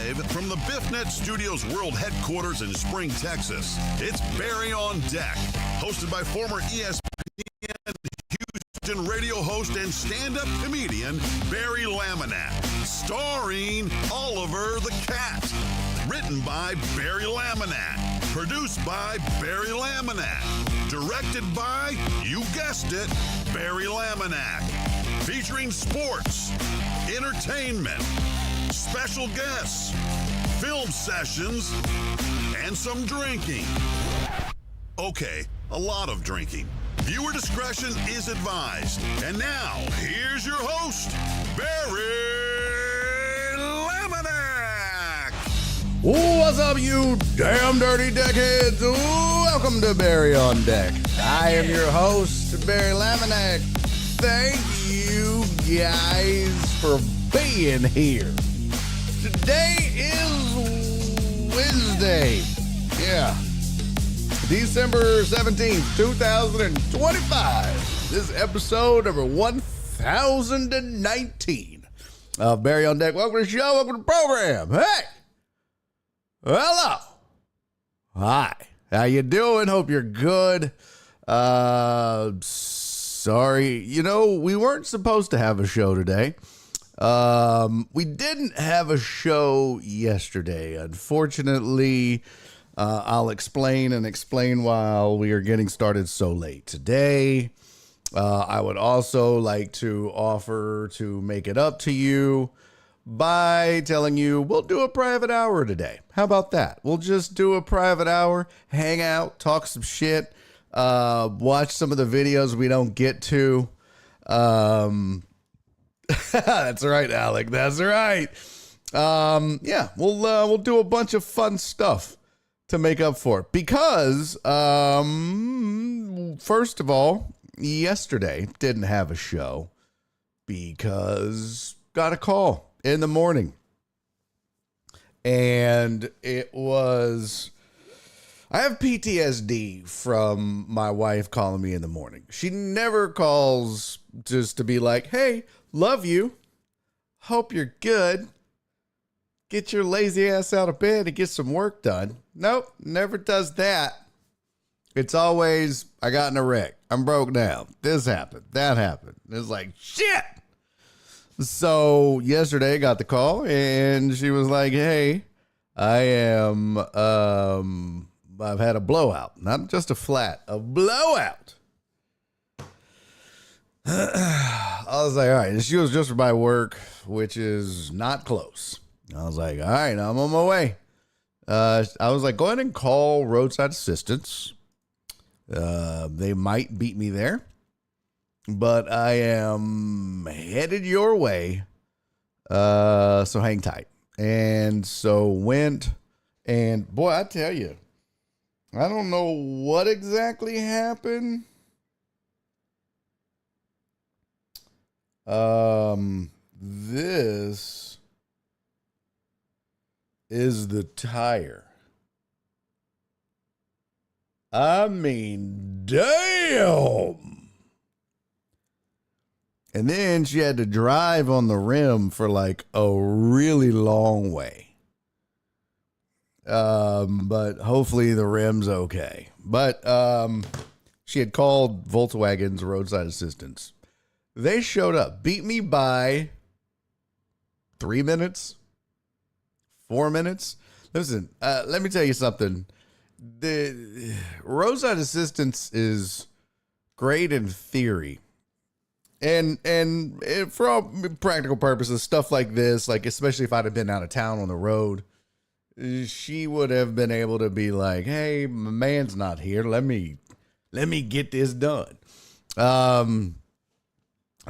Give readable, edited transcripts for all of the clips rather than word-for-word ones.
Live from the BiffNet Studios World Headquarters in Spring, Texas, it's Barry on Deck, hosted by former ESPN Houston radio host and stand-up comedian Barry Laminack, starring Oliver the Cat. Written by Barry Laminack, produced by Barry Laminack, directed by, you guessed it, Barry Laminack. Featuring sports, entertainment, special guests, film sessions, and some drinking. Okay, a lot of drinking. Viewer discretion is advised. And now, here's your host, Barry Laminack. What's up, you damn dirty deckheads? Welcome to Barry on Deck. I am your host, Barry Laminack. Thank you guys for being here. Today is Wednesday. Yeah. December 17th, 2025. This is episode number 1019 of Barry on Deck. Welcome to the show. Welcome to the program. Hey. Hello. Hi. How you doing? Hope you're good. Sorry. We weren't supposed to have a show today. We didn't have a show yesterday. Unfortunately, I'll explain why we are getting started so late today. I would also like to offer to make it up to you by telling you we'll do a private hour today. How about that? We'll just do a private hour, hang out, talk some shit, watch some of the videos we don't get to. That's right, Alec. That's right. Yeah, we'll do a bunch of fun stuff to make up for it because, first of all, yesterday didn't have a show because got a call in the morning, and I have PTSD from my wife calling me in the morning. She never calls just to be like, hey, love you, hope you're good, get your lazy ass out of bed and get some work done. Nope, never does that. It's always, I got in a wreck, I'm broke down, this happened, that happened. It's like, shit. So yesterday I got the call and she was like, hey, I've had a blowout, not just a flat, a blowout. I was like, all right. And she was just by work, which is not close. I was like, all right, I'm on my way. I was like, go ahead and call roadside assistance. They might beat me there, but I am headed your way. So hang tight. And so went, and boy, I tell you, I don't know what exactly happened. This is the tire. I mean, damn. And then she had to drive on the rim for like a really long way. But hopefully the rim's okay. But she had called Volkswagen's roadside assistance. They showed up, beat me by 3 minutes, 4 minutes. Listen, let me tell you something. The roadside assistance is great in theory. And for all practical purposes, stuff like this, like especially if I'd have been out of town on the road, she would have been able to be like, hey, my man's not here. Let me get this done.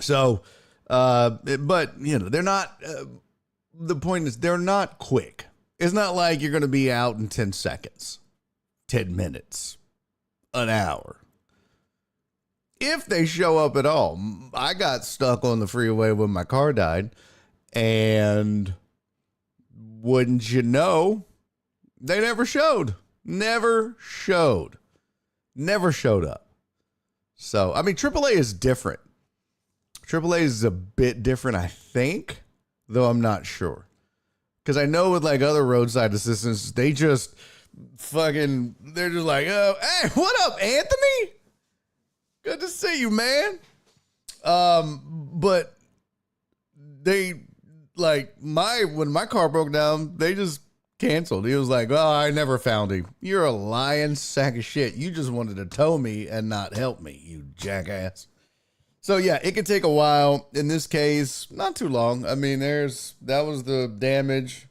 So, but they're not, the point is they're not quick. It's not like you're going to be out in 10 seconds, 10 minutes, an hour. If they show up at all. I got stuck on the freeway when my car died, and wouldn't you know, they never showed up. So, I mean, AAA is different. AAA is a bit different, I think, though I'm not sure. Because I know with like other roadside assistants, they just they're just like, oh, hey, what up, Anthony? Good to see you, man. But they like when my car broke down, they just canceled. He was like, oh, I never found him. You're a lying sack of shit. You just wanted to tow me and not help me, you jackass. So yeah, it could take a while. In this case, not too long. I mean, that was the damage.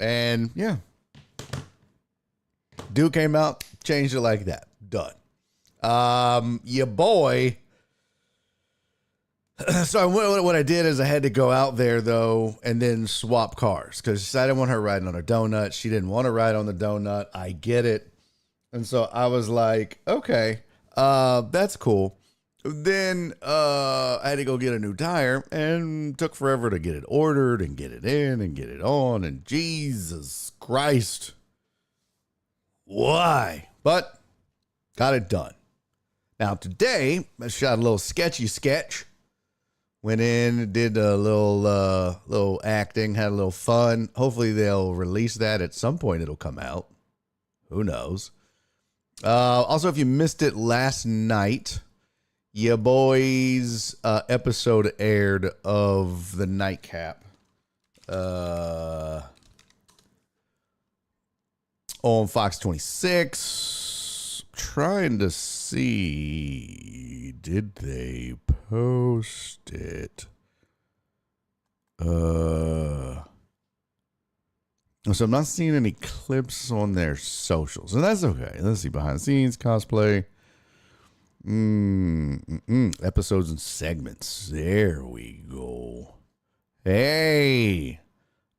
And yeah. Dude came out, changed it like that. Done. Your boy. So what I did is I had to go out there though and then swap cars because I didn't want her riding on her donut. She didn't want to ride on the donut. I get it. And so I was like, okay, that's cool. Then I had to go get a new tire and took forever to get it ordered and get it in and get it on. And Jesus Christ. Why? But got it done. Now today I shot a little sketchy sketch. Went in, did a little acting, had a little fun. Hopefully they'll release that at some point. It'll come out. Who knows? Also, if you missed it last night, your boy's episode aired of the Nightcap on Fox 26. Trying to see, did they post it? So I'm not seeing any clips on their socials, and that's okay. Let's see, behind the scenes cosplay. Episodes and segments. There we go. Hey,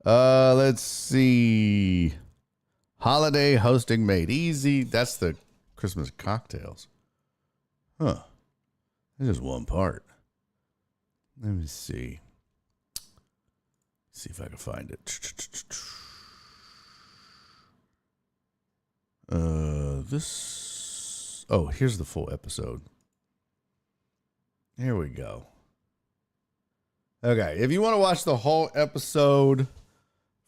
let's see. Holiday hosting made easy. That's the Christmas cocktails. Huh. That's just one part. Let me see. See if I can find it. Here's the full episode. Here we go. Okay, if you want to watch the whole episode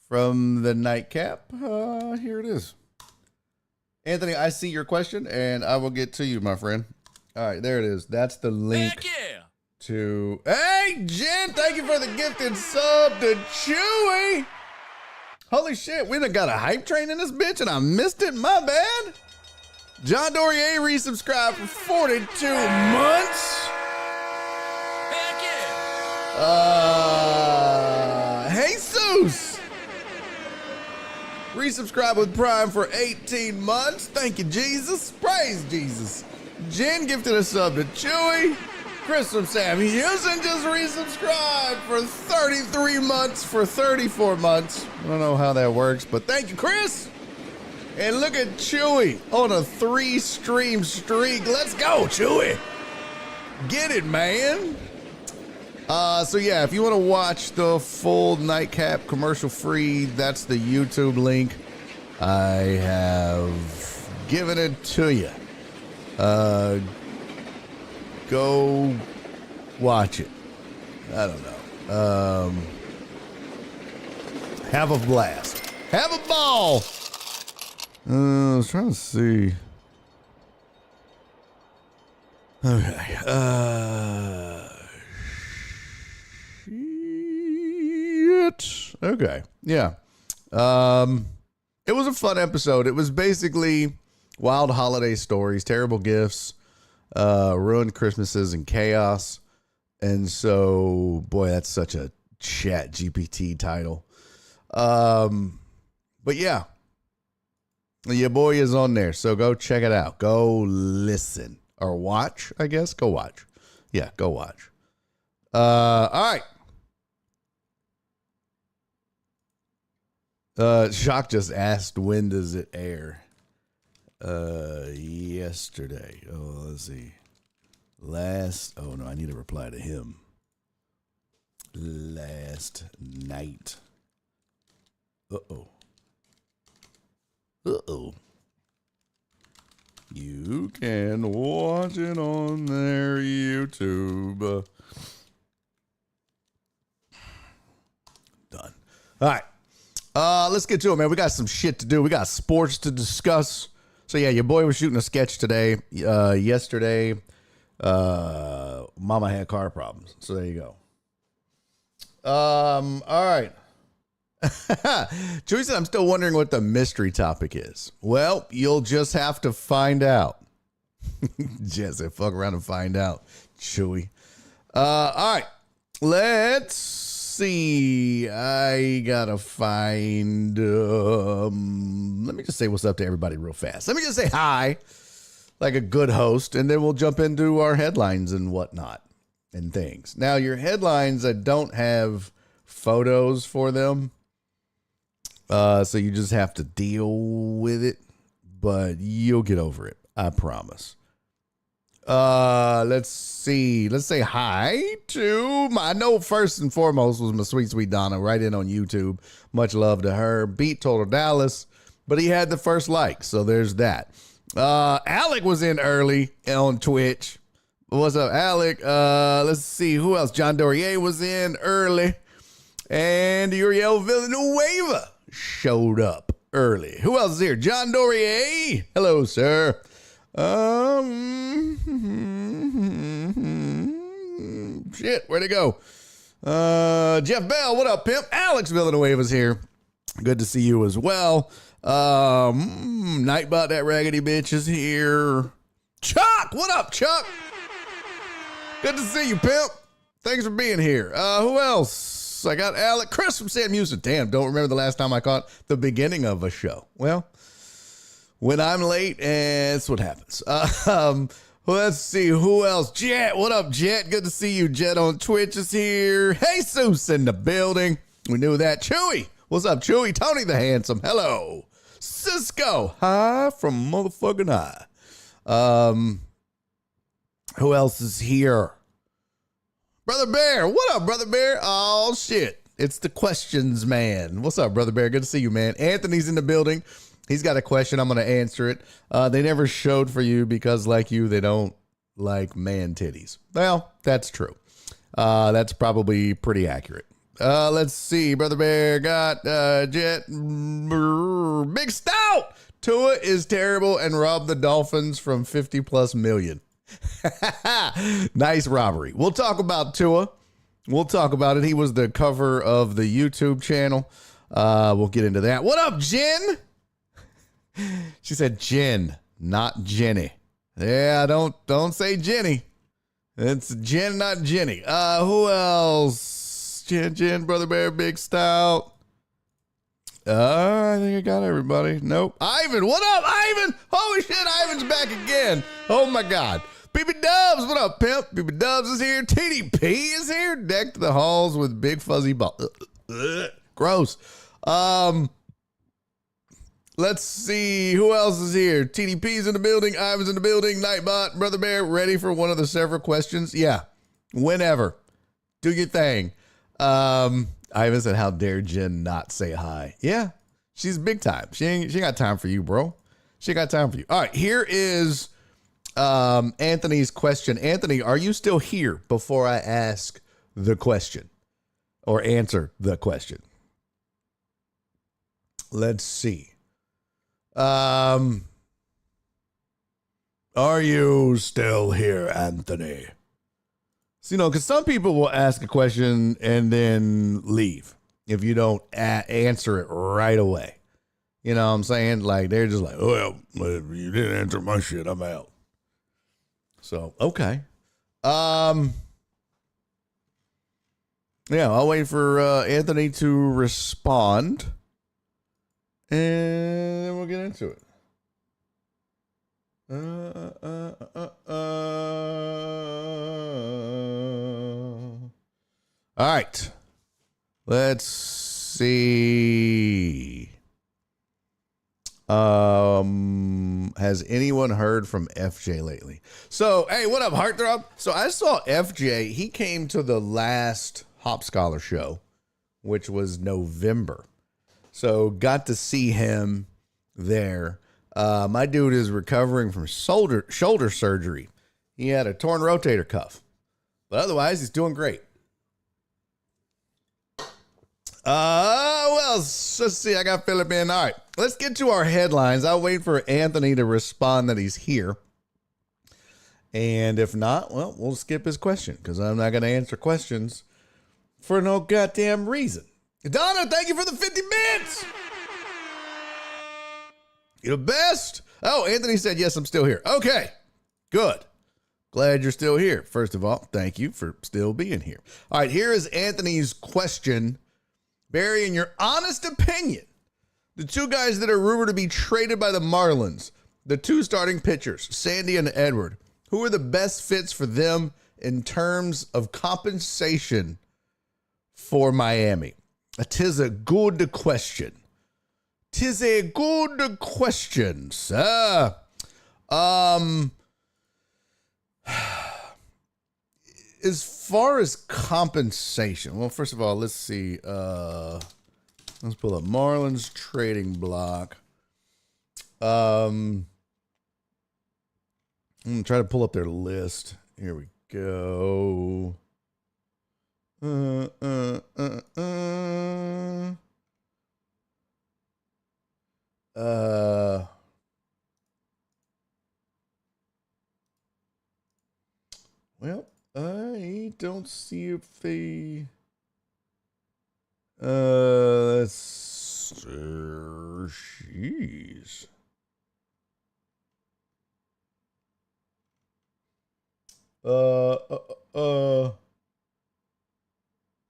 from the Nightcap, here it is. Anthony, I see your question, and I will get to you, my friend. All right, there it is. That's the link. Heck yeah! To hey Jen, thank you for the gifted sub to Chewy. Holy shit, we done got a hype train in this bitch and I missed it. My bad. John Dorier resubscribed for 42 months. Heck yeah! Jesus resubscribed with Prime for 18 months. Thank you, Jesus. Praise Jesus. Jen gifted a sub to Chewy. Chris from Sam Houston just resubscribed for 33 months for 34 months. I don't know how that works, but thank you, Chris. And look at Chewy on a 3-stream streak. Let's go, Chewy. Get it, man. So yeah, if you want to watch the full Nightcap commercial free, that's the YouTube link. I have given it to you. Go watch it. I don't know. Have a blast. Have a ball. I was trying to see. Okay. Shit. Okay. Yeah. It was a fun episode. It was basically wild holiday stories, terrible gifts, ruined Christmases and chaos. And so, boy, that's such a Chat GPT title. But yeah, your boy is on there. So go check it out. Go listen or watch, I guess. Go watch. Yeah, go watch. All right. Shock just asked, when does it air? Yesterday. Oh, let's see. Oh no, I need to reply to him. Last night. Uh-oh. You can watch it on their YouTube. Done. All right. Let's get to it, man. We got some shit to do. We got sports to discuss. So yeah, your boy was shooting a sketch today. Yesterday, Mama had car problems. So there you go. All right. Chewy said, I'm still wondering what the mystery topic is. Well, you'll just have to find out. Jet said, fuck around and find out. Chewy. All right. Let's see. I gotta find. Let me just say what's up to everybody real fast. Let me just say hi, like a good host, and then we'll jump into our headlines and whatnot and things. Now, your headlines, I don't have photos for them, so you just have to deal with it, but you'll get over it. I promise. Let's see. Let's say hi to I know first and foremost was my sweet Donna right in on YouTube. Much love to her. Beat Total Dallas, but he had the first like, so there's that. Alec was in early on Twitch. What's up, Alec? Let's see who else. John Dorier was in early, and Uriel Villanueva showed up early. Who else is here? John Dorier. Hello, sir. Shit, where'd it go? Jeff Bell, what up, pimp? Alex Villanueva's here. Good to see you as well. Nightbot, that raggedy bitch, is here. Chuck, what up, Chuck? Good to see you, pimp. Thanks for being here. Who else? I got Alec. Chris from Sam Houston. Damn, don't remember the last time I caught the beginning of a show. Well, when I'm late, that's what happens. Let's see who else. Jet, what up, Jet? Good to see you. Jet on Twitch is here. Jesus in the building. We knew that. Chewy, what's up, Chewy? Tony the Handsome. Hello. Cisco, hi from motherfucking high. Who else is here? Brother Bear, what up, Brother Bear? Oh shit, it's the questions man. What's up, Brother Bear? Good to see you, man. Anthony's in the building. He's got a question. I'm going to answer it. They never showed for you because, like you, they don't like man titties. Well, that's true. That's probably pretty accurate. Let's see. Brother Bear got Jet. Big Stout. Tua is terrible and robbed the Dolphins from 50 plus million. Nice robbery. We'll talk about Tua. We'll talk about it. He was the cover of the YouTube channel. We'll get into that. What up, Jen? She said Jen, not Jenny. Yeah, don't say Jenny. It's Jen, not Jenny. Who else? Jen, Brother Bear, Big Stout. I think I got everybody. Nope. Ivan, what up, Ivan? Holy shit, Ivan's back again. Oh my God. BB Dubs, what up, pimp? BB Dubs is here. TDP is here. Decked the halls with big fuzzy ball. Gross. Let's see who else is here. TDP's in the building. Ivan's in the building. Nightbot, Brother Bear, ready for one of the several questions? Yeah, whenever. Do your thing. Ivan said, "How dare Jen not say hi?" Yeah, she's big time. She ain't got time for you, bro. She ain't got time for you. All right, here is Anthony's question. Anthony, are you still here before I ask the question or answer the question? Let's see. Are you still here, Anthony? So, because some people will ask a question and then leave if you don't answer it right away. You know what I'm saying? Like, they're just like, oh, well, if you didn't answer my shit, I'm out. So, okay. Yeah, I'll wait for Anthony to respond. And then we'll get into it. All right. Let's see. Has anyone heard from FJ lately? So, hey, what up, Heartthrob? So I saw FJ. He came to the last Hop Scholar show, which was November. So got to see him there. My dude is recovering from shoulder surgery. He had a torn rotator cuff, but otherwise he's doing great. Who else? Let's see. I got Philip in. All right. Let's get to our headlines. I'll wait for Anthony to respond that he's here. And if not, well, we'll skip his question because I'm not going to answer questions for no goddamn reason. Donna, thank you for the 50 bits. You're the best. Oh, Anthony said, yes, I'm still here. Okay, good. Glad you're still here. First of all, thank you for still being here. All right, here is Anthony's question. Barry, in your honest opinion, the two guys that are rumored to be traded by the Marlins, the two starting pitchers, Sandy and Edward, who are the best fits for them in terms of compensation for Miami? Tis a good question. Tis a good question, sir. As far as compensation, well, first of all, let's see. Let's pull up Marlins trading block. I'm gonna try to pull up their list. Here we go. Well, I don't see if they. Jeez.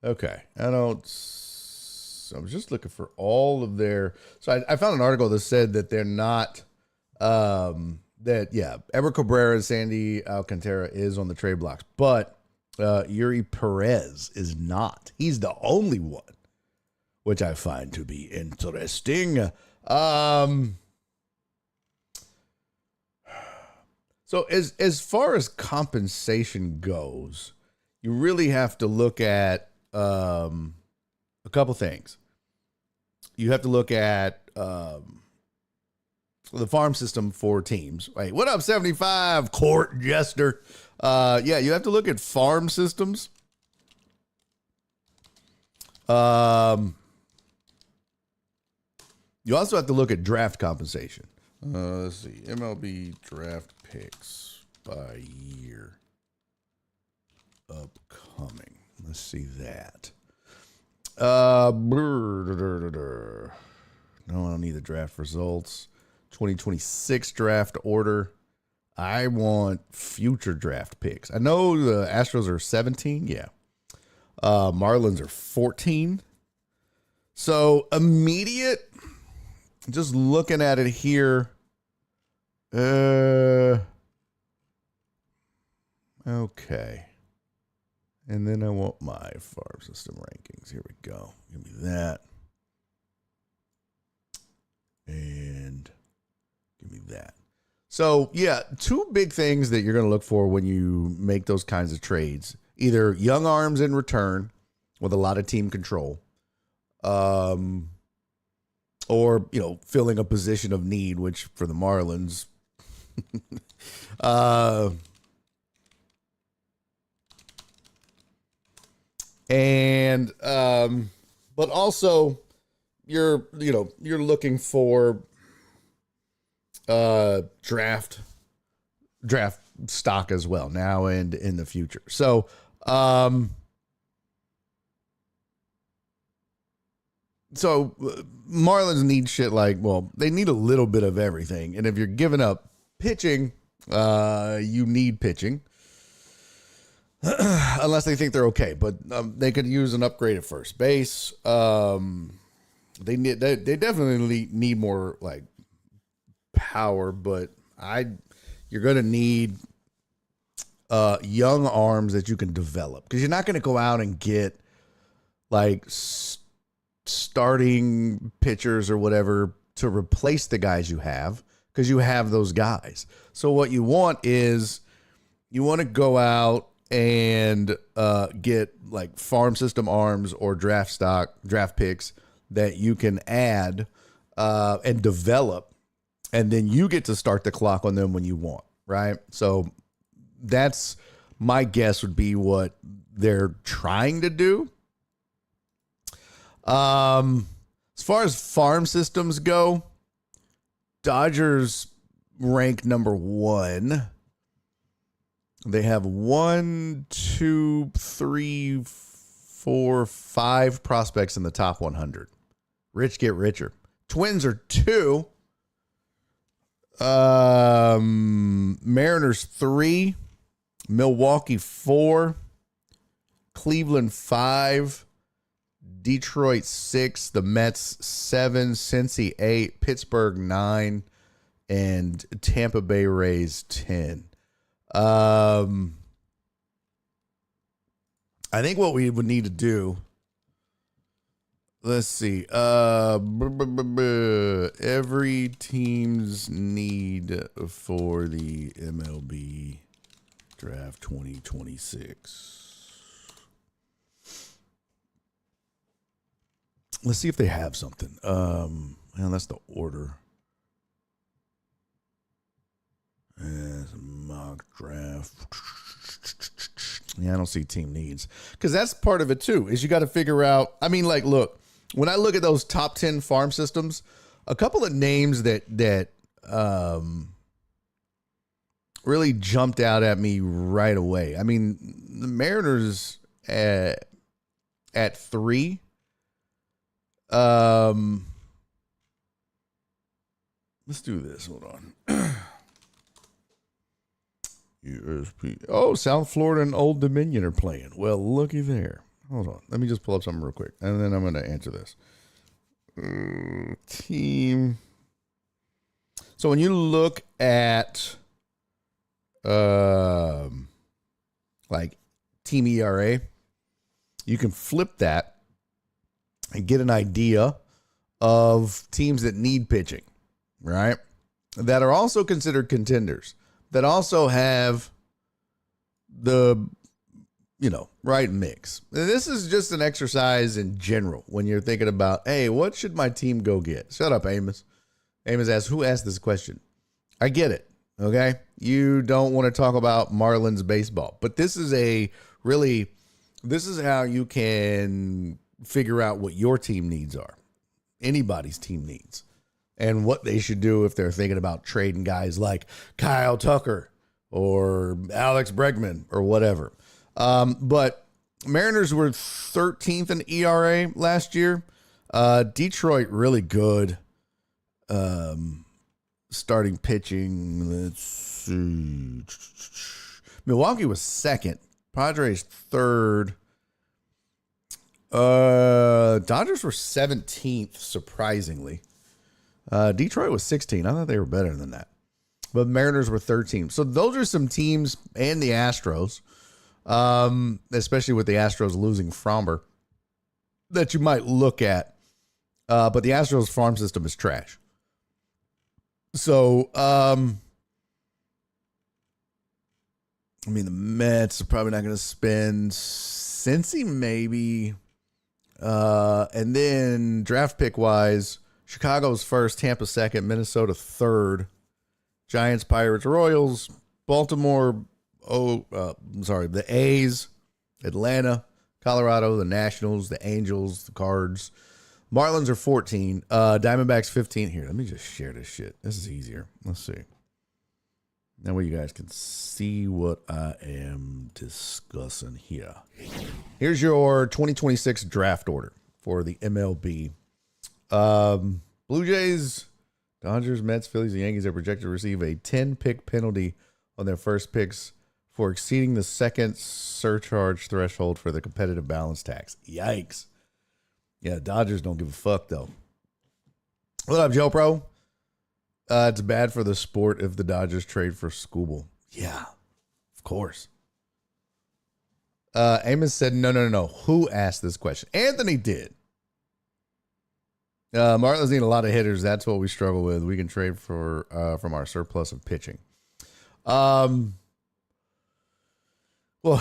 Okay. I'm just looking for all of their. So I found an article that said that they're not. Edward Cabrera and Sandy Alcantara is on the trade blocks, but Yuri Perez is not. He's the only one, which I find to be interesting. So as far as compensation goes, you really have to look at a couple things. You have to look at the farm system for teams. Right? What up, 75 Court Jester? You have to look at farm systems. You also have to look at draft compensation. Let's see. MLB draft picks by year upcoming. Let's see that. No, I don't need the draft results. 2026 draft order. I want future draft picks. I know the Astros are 17. Yeah. Marlins are 14. So immediate, just looking at it here. Okay. And then I want my farm system rankings. Here we go. Give me that. And give me that. So, yeah, two big things that you're going to look for when you make those kinds of trades. Either young arms in return with a lot of team control. Or, filling a position of need, which for the Marlins, but also you're looking for draft stock as well now and in the future. So, Marlins need shit they need a little bit of everything. And if you're giving up pitching, you need pitching. Unless they think they're okay. But they could use an upgrade at first base. They definitely need more power, but you're going to need young arms that you can develop. Because you're not going to go out and get starting pitchers or whatever to replace the guys you have, because you have those guys. So what you want is you want to go out and get farm system arms or draft picks that you can add and develop, and then you get to start the clock on them when you want, right? So that's my guess would be what they're trying to do. So As far as farm systems go, Dodgers rank number 1. They have 1, 2, 3, 4, 5 prospects in the top 100. Rich get richer. Twins are 2. Mariners 3. Milwaukee 4. Cleveland 5. Detroit 6. The Mets 7. Cincy 8. Pittsburgh 9. And Tampa Bay Rays 10. I think what we would need to do, let's see, every team's need for the MLB draft 2026. Let's see if they have something. And that's the order. Mock draft. Yeah, I don't see team needs. Because that's part of it too, is you got to figure out. I mean, like, look, when I look at those top 10 farm systems, a couple of names that really jumped out at me right away. I mean, the Mariners at 3. Let's do this. Hold on. USP. Oh, South Florida and Old Dominion are playing. Well, looky there. Hold on. Let me just pull up something real quick, and then I'm going to answer this. Team. So when you look at like team ERA, you can flip that and get an idea of teams that need pitching, right? That are also considered contenders, that also have the, right mix. And this is just an exercise in general when you're thinking about, hey, what should my team go get? Shut up, Amos. Amos asks, who asked this question? I get it, okay? You don't want to talk about Marlins baseball, but this is how you can figure out what your team needs are, anybody's team needs, and what they should do if they're thinking about trading guys like Kyle Tucker or Alex Bregman or whatever. But Mariners were 13th in ERA last year. Detroit really good. Starting pitching. Let's see. Milwaukee was 2nd. Padres 3rd. Dodgers were 17th, surprisingly. Detroit was 16th. I thought they were better than that. But Mariners were 13th. So those are some teams, and the Astros, especially with the Astros losing Fromber, that you might look at. But the Astros farm system is trash. So, the Mets are probably not going to spend. Cincy, maybe. And then draft pick wise, Chicago's 1st, Tampa 2nd, Minnesota 3rd, Giants, Pirates, Royals, Baltimore, the A's, Atlanta, Colorado, the Nationals, the Angels, the Cards. Marlins are 14, Diamondbacks 15. Here, let me just share this shit. This is easier. Let's see. That way you guys can see what I am discussing here. Here's your 2026 draft order for the MLB. Blue Jays, Dodgers, Mets, Phillies, and Yankees are projected to receive a 10-pick penalty on their first picks for exceeding the second surcharge threshold for the competitive balance tax. Yikes. Yeah, Dodgers don't give a fuck, though. What up, Joe Pro? It's bad for the sport if the Dodgers trade for Skubal. Yeah, of course. Amos said, no. Who asked this question? Anthony did. Marlins need a lot of hitters. That's what we struggle with. We can trade for from our surplus of pitching. Well,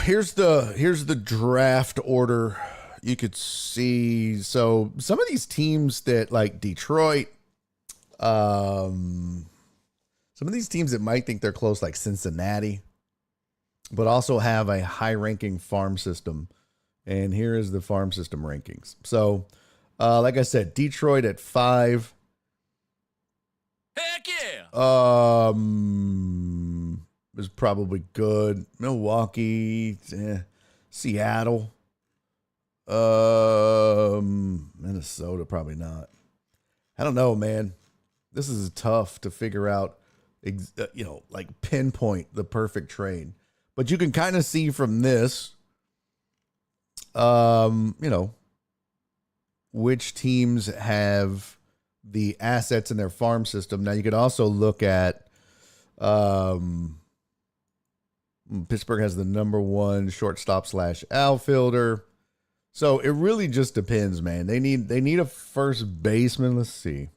here's the draft order. You could see, so some of these teams that like Detroit, some of these teams that might think they're close, like Cincinnati, but also have a high ranking farm system. And here is the farm system rankings. So Like I said, Detroit at 5. Heck yeah! Is probably good. Milwaukee, Seattle, Minnesota, probably not. I don't know, man. This is tough to figure out, like pinpoint the perfect trade. But you can kind of see from this, which teams have the assets in their farm system. Now you could also look at Pittsburgh has the number 1 shortstop / outfielder. So it really just depends, man. They need a first baseman. Let's see.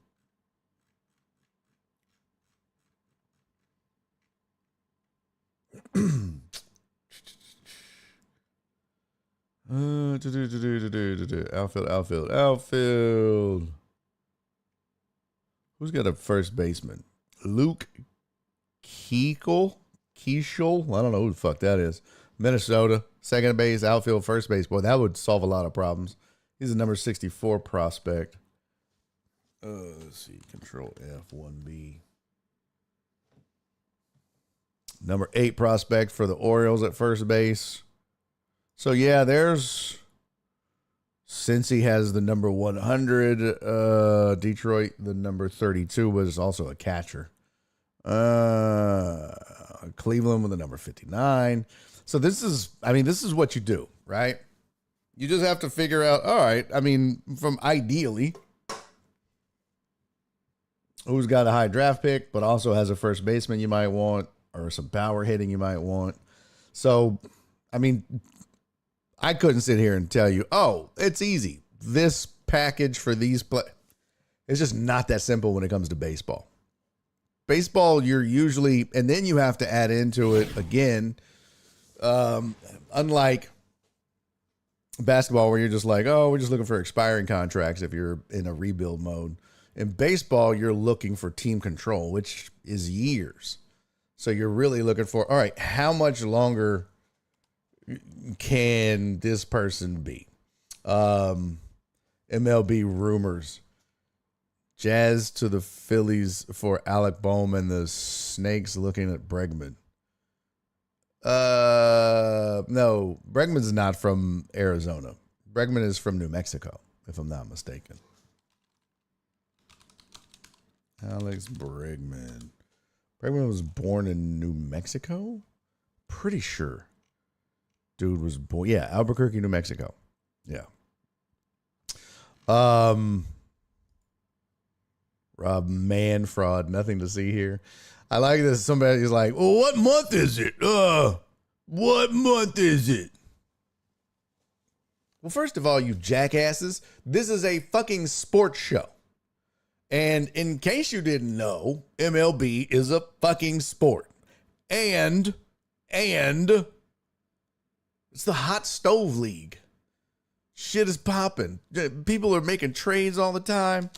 Outfield. Who's got a first baseman? Luke Keichel? I don't know who the fuck that is. Minnesota, second base, outfield, first base. Boy, that would solve a lot of problems. He's a number 64 prospect. Let's see. Control F1B. Number 8 prospect for the Orioles at first base. So, yeah, since he has the number 100, Detroit, the number 32 was also a catcher. Cleveland with the number 59. So this is what you do, right? You just have to figure out, all right, from ideally, who's got a high draft pick, but also has a first baseman you might want, or some power hitting you might want. So, I couldn't sit here and tell you, oh, it's easy. This package for these it's just not that simple when it comes to baseball. Baseball, you're usually, and then you have to add into it again, unlike basketball where you're just like, oh, we're just looking for expiring contracts if you're in a rebuild mode. In baseball, you're looking for team control, which is years. So you're really looking for, all right, how much longer can this person be? MLB rumors. Jazz to the Phillies for Alec Bohm and the Snakes looking at Bregman. No, Bregman's not from Arizona. Bregman is from New Mexico, if I'm not mistaken. Alex Bregman. Bregman was born in New Mexico? Pretty sure. Dude was born, Albuquerque, New Mexico. Yeah. Rob Manfraud, nothing to see here. I like this. Somebody's like, well, what month is it? What month is it? Well, first of all, you jackasses, this is a fucking sports show. And in case you didn't know, MLB is a fucking sport. And it's the hot stove league. Shit is popping. People are making trades all the time.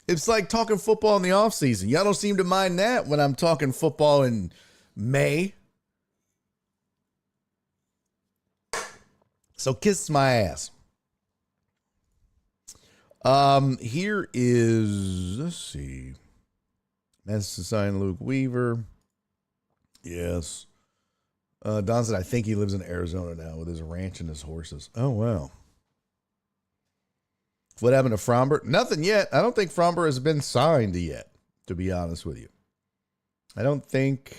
It's like talking football in the off season. Y'all don't seem to mind that when I'm talking football in May. So kiss my ass. Here is, let's see. That's to sign Luke Weaver. Yes. Don said, I think he lives in Arizona now with his ranch and his horses. Oh, wow. What happened to Fromber? Nothing yet. I don't think Fromber has been signed yet, to be honest with you. I don't think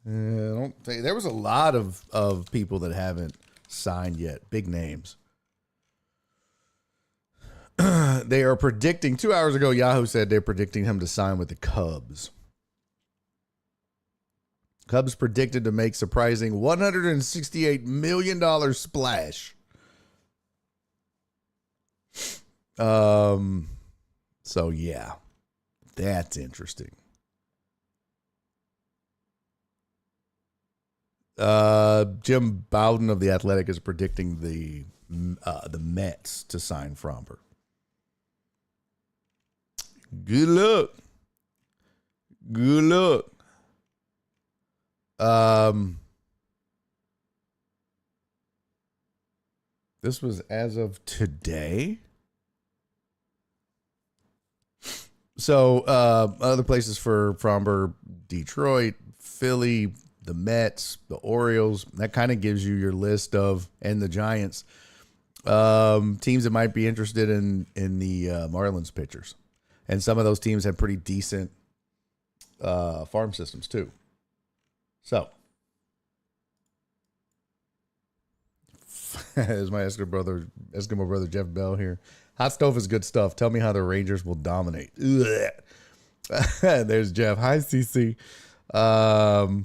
there was a lot of people that haven't signed yet. Big names. They are predicting, 2 hours ago, Yahoo said they're predicting him to sign with the Cubs. Cubs predicted to make surprising $168 million splash. So yeah, that's interesting. Jim Bowden of The Athletic is predicting the Mets to sign Fromber. Good luck. Good luck. This was as of today. So other places for Fromber: Detroit, Philly, the Mets, the Orioles. That kind of gives you your list of, and the Giants, teams that might be interested in the Marlins pitchers. And some of those teams have pretty decent farm systems too. So is my Eskimo brother Jeff Bell here. Hot stove is good stuff. Tell me how the Rangers will dominate. There's Jeff. Hi, CC. I'm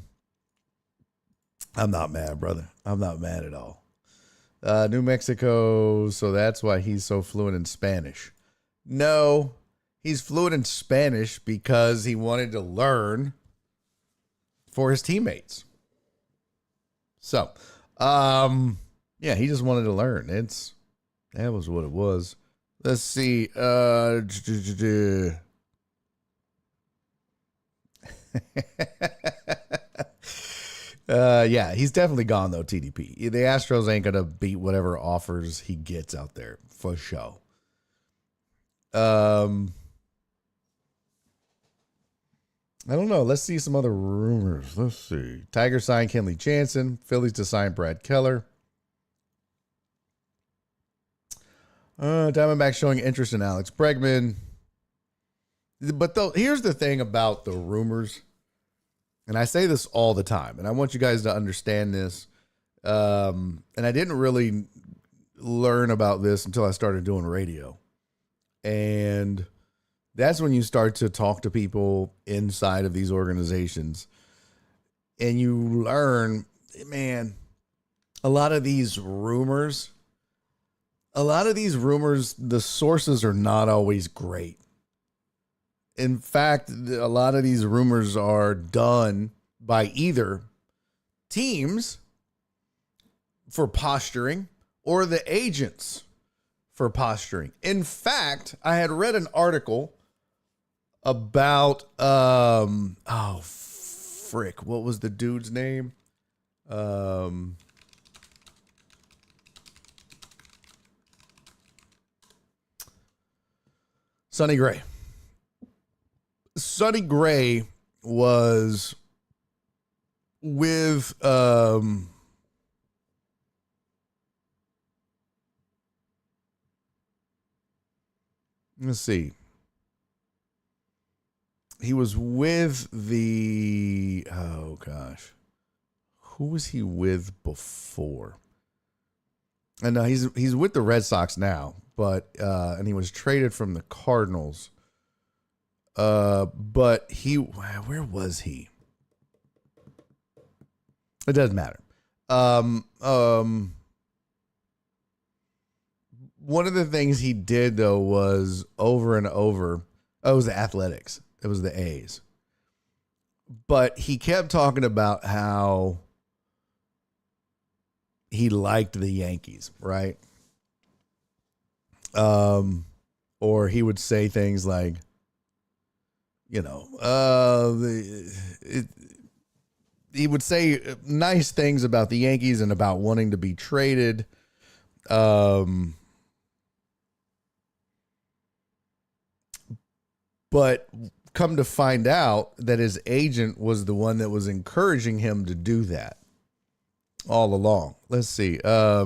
not mad, brother. I'm not mad at all. New Mexico. So that's why he's so fluent in Spanish. No, he's fluent in Spanish because he wanted to learn for his teammates. So, yeah, he just wanted to learn. That was what it was. Let's see. Yeah, he's definitely gone though, TDP. The Astros ain't gonna beat whatever offers he gets out there for sure. I don't know. Let's see some other rumors. Let's see. Tigers signed Kenley Jansen. Phillies to sign Brad Keller. Diamondbacks showing interest in Alex Bregman. But here's the thing about the rumors, and I say this all the time, and I want you guys to understand this. And I didn't really learn about this until I started doing radio. And that's when you start to talk to people inside of these organizations, and you learn, man, a lot of these rumors, the sources are not always great. In fact, a lot of these rumors are done by either teams for posturing or the agents for posturing. In fact, I had read an article about, what was the dude's name? Sonny Gray. Sonny Gray was with let's see. He was with the who was he with before? And he's with the Red Sox now, but and he was traded from the Cardinals. But where was he? It doesn't matter. One of the things he did though was over and over. Oh, it was the Athletics. It was the A's. But he kept talking about how he liked the Yankees, right? Or he would say things like, he would say nice things about the Yankees and about wanting to be traded. But come to find out that his agent was the one that was encouraging him to do that all along. Let's see. I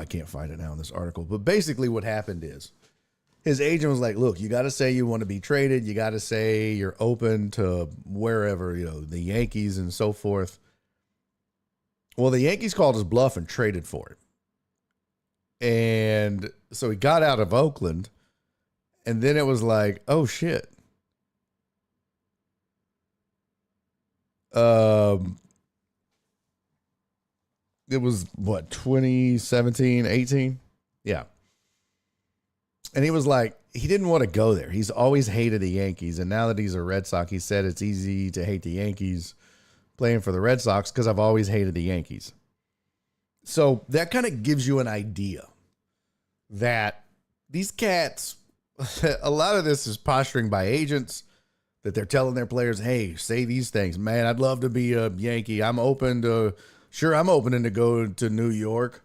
can't find it now in this article. But basically what happened is his agent was like, look, you got to say you want to be traded. You got to say you're open to wherever, the Yankees and so forth. Well, the Yankees called his bluff and traded for it. And so he got out of Oakland, and then it was like, oh shit. It was what, 2017, 18? Yeah. And he was like, he didn't want to go there. He's always hated the Yankees. And now that he's a Red Sox, he said it's easy to hate the Yankees playing for the Red Sox because I've always hated the Yankees. So that kind of gives you an idea that these cats, a lot of this is posturing by agents, that they're telling their players, hey, say these things. Man, I'd love to be a Yankee. I'm open to Sure, I'm opening to go to New York,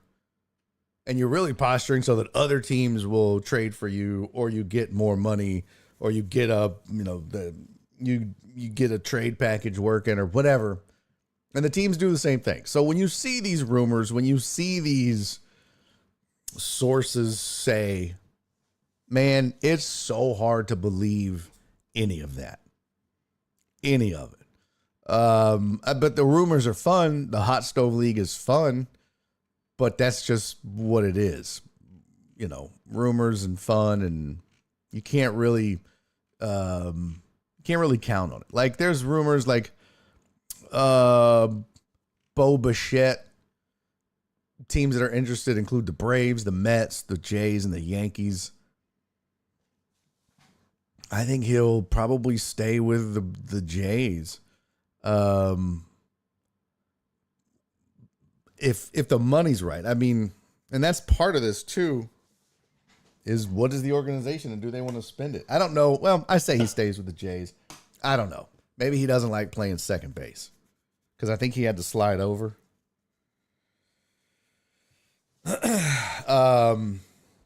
and you're really posturing so that other teams will trade for you, or you get more money, or you get you get a trade package working or whatever. And the teams do the same thing. So when you see these rumors, when you see these sources say, man, it's so hard to believe any of that. Any of it. But the rumors are fun. The Hot Stove League is fun, but that's just what it is. You know, rumors and fun, and you can't really count on it. Like there's rumors like Bo Bichette. Teams that are interested include the Braves, the Mets, the Jays, and the Yankees. I think he'll probably stay with the Jays. If the money's right. I mean, and that's part of this too, is what is the organization and do they want to spend it? I don't know. Well, I say he stays with the Jays. I don't know. Maybe he doesn't like playing second base because I think he had to slide over.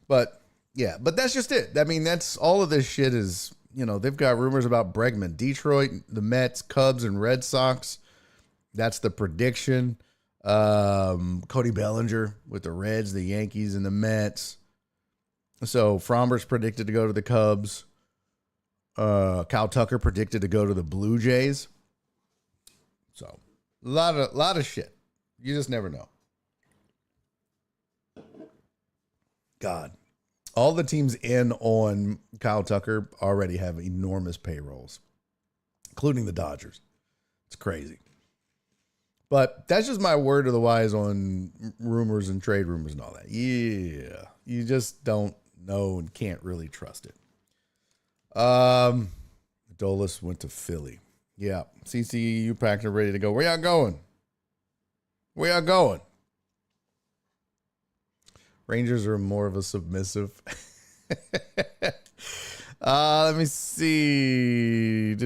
But yeah, but that's just it. I mean, that's all of this shit is, you know, they've got rumors about Bregman, Detroit, the Mets, Cubs, and Red Sox. That's the prediction. Cody Bellinger with the Reds, the Yankees, and the Mets. So Fromber's predicted to go to the Cubs. Kyle Tucker predicted to go to the Blue Jays. So a lot of shit. You just never know. God, all the teams in on Kyle Tucker already have enormous payrolls, including the Dodgers. It's crazy. But that's just my word of the wise on rumors and trade rumors and all that. Yeah, you just don't know and can't really trust it. Dolis went to Philly. Yeah, CC, you packed and ready to go. Where y'all going? Where y'all going? Rangers are more of a submissive. Let me see. Barry,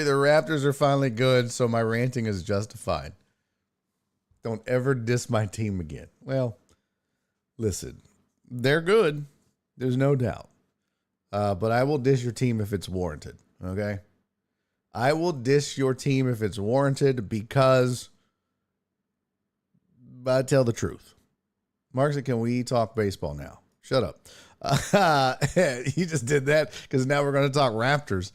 the Raptors are finally good, so my ranting is justified. Don't ever diss my team again. Well, listen, they're good. There's no doubt. But I will diss your team if it's warranted, okay? I will diss your team if it's warranted because I tell the truth. Mark said, can we talk baseball now? Shut up. You just did that because now we're going to talk Raptors.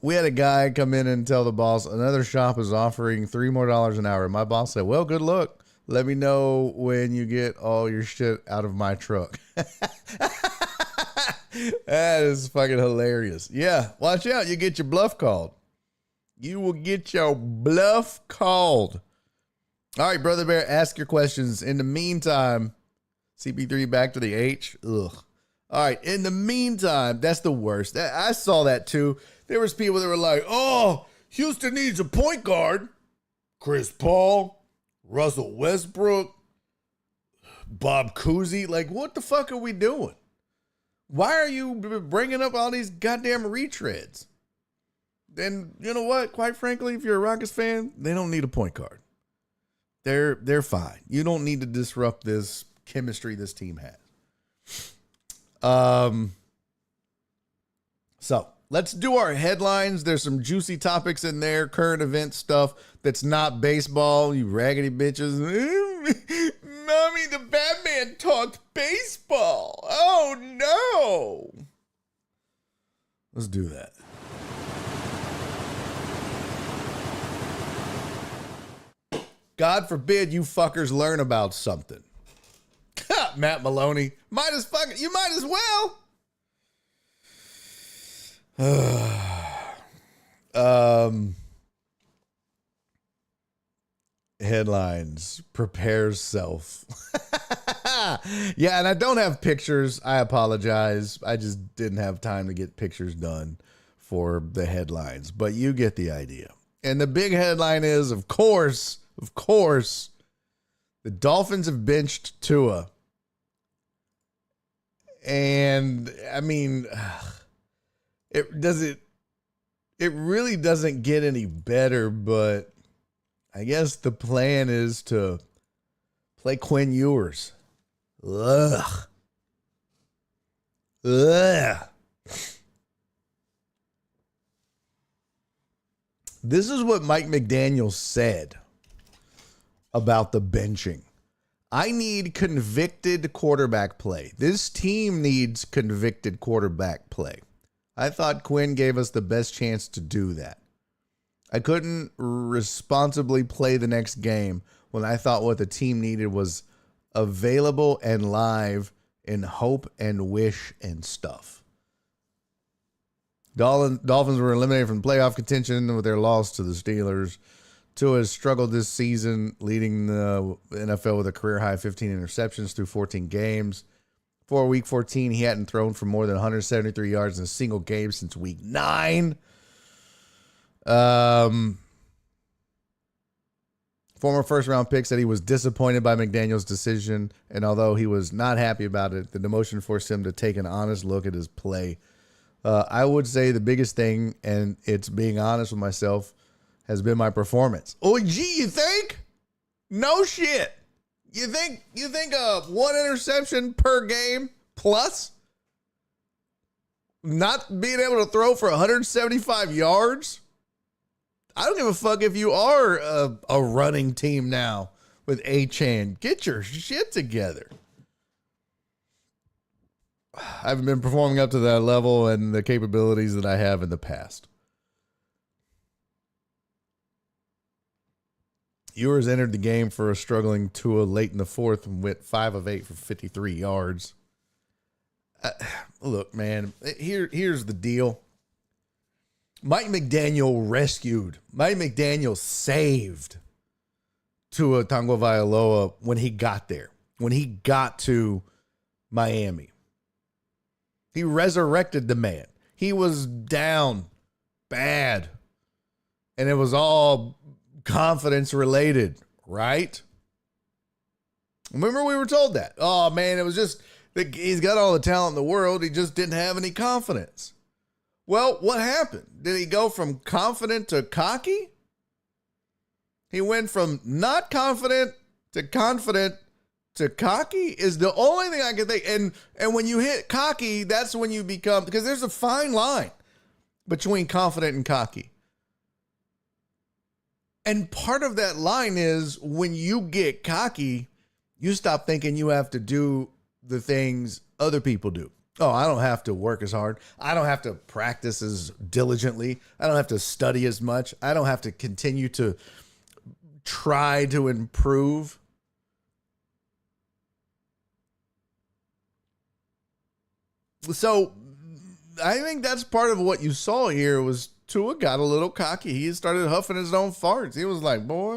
We had a guy come in and tell the boss another shop is offering $3 more an hour. And my boss said, well, good luck. Let me know when you get all your shit out of my truck. That is fucking hilarious. Yeah, watch out. You get your bluff called. You will get your bluff called. All right, Brother Bear, ask your questions. In the meantime, CP3 back to the H. Ugh. All right, in the meantime, that's the worst. I saw that too. There was people that were like, oh, Houston needs a point guard. Chris Paul, Russell Westbrook, Bob Cousy. Like, what the fuck are we doing? Why are you bringing up all these goddamn retreads? Then, you know what? Quite frankly, if you're a Rockets fan, they don't need a point guard. They're fine. You don't need to disrupt this chemistry this team has. So let's do our headlines. There's some juicy topics in there, current event stuff that's not baseball, you raggedy bitches. Mommy, the Batman talked baseball. Oh no. Let's do that. God forbid you fuckers learn about something. Matt Maloney. You might as well. Headlines. Prepares self. Yeah, and I don't have pictures. I apologize. I just didn't have time to get pictures done for the headlines. But you get the idea. And the big headline is, of course, the Dolphins have benched Tua. And I mean, it really doesn't get any better, but I guess the plan is to play Quinn Ewers. Ugh. This is what Mike McDaniel said about the benching. I need convicted quarterback play. This team needs convicted quarterback play. I thought Quinn gave us the best chance to do that. I couldn't responsibly play the next game when I thought what the team needed was available and live in hope and wish and stuff. Dolphins were eliminated from playoff contention with their loss to the Steelers. Tua has struggled this season, leading the NFL with a career-high 15 interceptions through 14 games. For week 14, he hadn't thrown for more than 173 yards in a single game since week 9. Former first-round pick said he was disappointed by McDaniel's decision, and although he was not happy about it, the demotion forced him to take an honest look at his play. I would say the biggest thing, and it's being honest with myself, has been my performance. Oh, gee, you think? No shit. You think one interception per game plus not being able to throw for 175 yards? I don't give a fuck if you are a running team now with Achane. Get your shit together. I haven't been performing up to that level and the capabilities that I have in the past. Ewers entered the game for a struggling Tua late in the fourth and went 5 of 8 for 53 yards. Look, man, here's the deal. Mike McDaniel saved Tua Tagovailoa when he got there, when he got to Miami. He resurrected the man. He was down bad, and it was all confidence related, right? Remember we were told that. Oh, man, it was just that he's got all the talent in the world. He just didn't have any confidence. Well, what happened? Did he go from confident to cocky? He went from not confident to cocky is the only thing I can think. And when you hit cocky, that's when you become, because there's a fine line between confident and cocky. And part of that line is when you get cocky, you stop thinking you have to do the things other people do. Oh, I don't have to work as hard. I don't have to practice as diligently. I don't have to study as much. I don't have to continue to try to improve. So I think that's part of what you saw here was Tua got a little cocky. He started huffing his own farts. He was like, boy,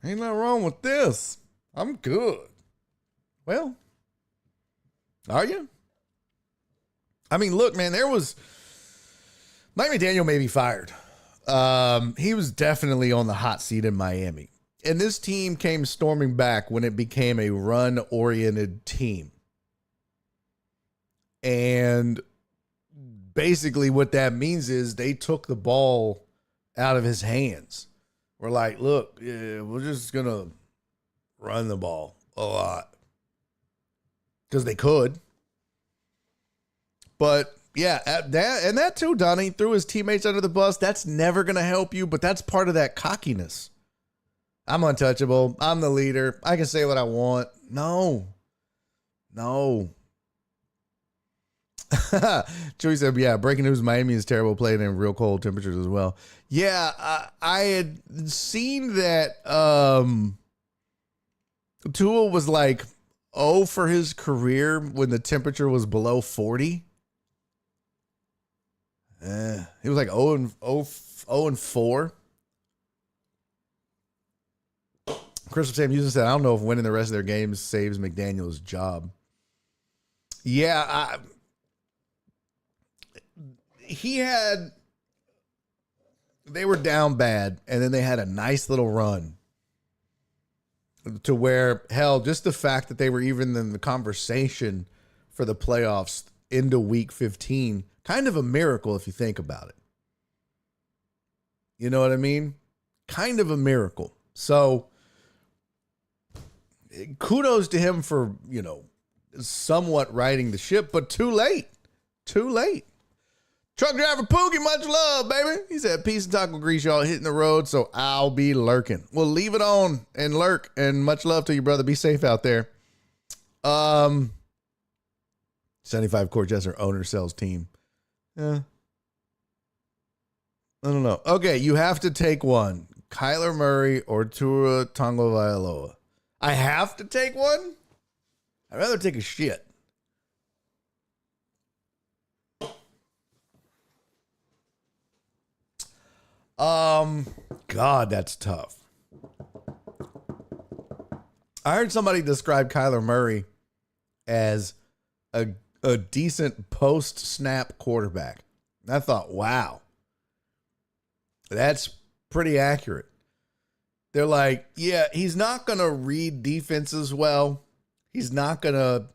ain't nothing wrong with this. I'm good. Well, are you? I mean, look, man, Mike McDaniel may be fired. He was definitely on the hot seat in Miami. And this team came storming back when it became a run-oriented team. And basically what that means is they took the ball out of his hands. We're like, look, we're just going to run the ball a lot. Because they could. But yeah, that too, Donnie threw his teammates under the bus. That's never going to help you, but that's part of that cockiness. I'm untouchable. I'm the leader. I can say what I want. No. Chewy said, yeah, breaking news, Miami is terrible playing in real cold temperatures as well. Yeah, I had seen that Tua was like 0 for his career when the temperature was below 40. He was like 0 and 4. Crystal Sam Houston said, I don't know if winning the rest of their games saves McDaniel's job. Yeah, they were down bad, and then they had a nice little run to where, hell, just the fact that they were even in the conversation for the playoffs into week 15, kind of a miracle if you think about it. You know what I mean? Kind of a miracle. So kudos to him for, somewhat righting the ship, but too late. Too late. Truck driver Pookie, much love, baby. He said, peace and taco grease, y'all hitting the road, so I'll be lurking. Well, leave it on and lurk, and much love to you, brother. Be safe out there. 75 Corchester owner sells team. Yeah. I don't know. Okay, you have to take one. Kyler Murray or Tua Tagovailoa. I have to take one? I'd rather take a shit. God, that's tough. I heard somebody describe Kyler Murray as a decent post-snap quarterback. And I thought, wow, that's pretty accurate. They're like, yeah, he's not going to read defenses well. He's not going to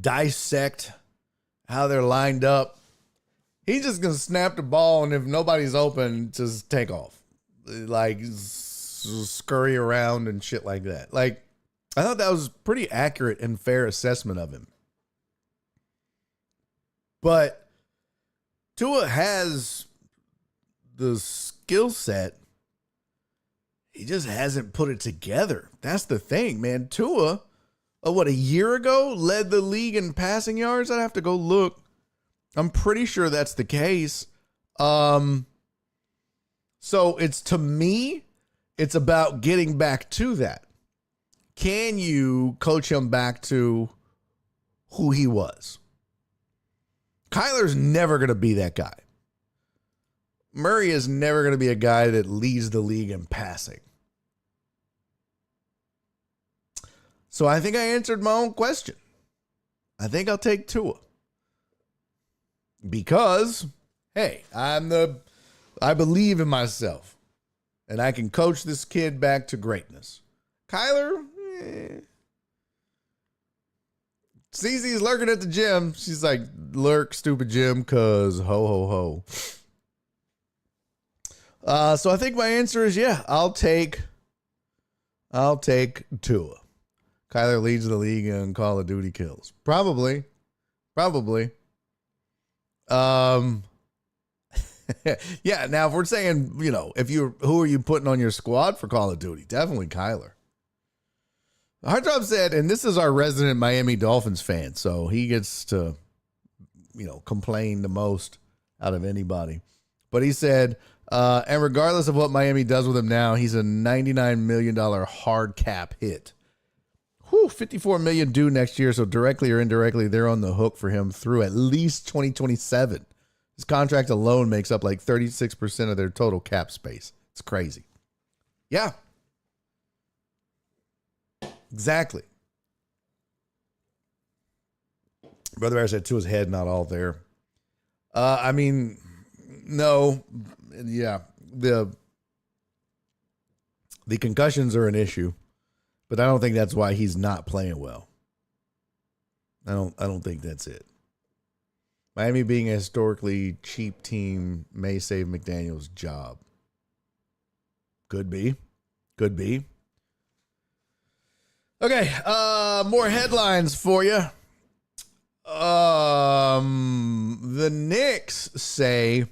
dissect how they're lined up. He's just going to snap the ball, and if nobody's open, just take off. Like, scurry around and shit like that. Like, I thought that was pretty accurate and fair assessment of him. But Tua has the skill set. He just hasn't put it together. That's the thing, man. Tua, a year ago, led the league in passing yards? I'd have to go look. I'm pretty sure that's the case. So to me, it's about getting back to that. Can you coach him back to who he was? Kyler's never going to be that guy. Murray is never going to be a guy that leads the league in passing. So I think I answered my own question. I think I'll take Tua. Because, hey, I believe in myself. And I can coach this kid back to greatness. Kyler, Cece's lurking at the gym. She's like, lurk, stupid Jim, cause ho, ho, ho. So I think my answer is, yeah, I'll take Tua. Kyler leads the league in Call of Duty kills. Probably. Yeah, now if we're saying, who are you putting on your squad for Call of Duty? Definitely Kyler. Hardtop said, and this is our resident Miami Dolphins fan, so he gets to, complain the most out of anybody. But he said, and regardless of what Miami does with him now, he's a $99 million hard cap hit. Whew, $54 million due next year, so directly or indirectly, they're on the hook for him through at least 2027. His contract alone makes up like 36% of their total cap space. It's crazy. Yeah. Exactly. Brother Bear said to his head, not all there. No. Yeah. The concussions are an issue, but I don't think that's why he's not playing well. I don't think that's it. Miami being a historically cheap team may save McDaniel's job. Could be. Okay, more headlines for you. The Knicks say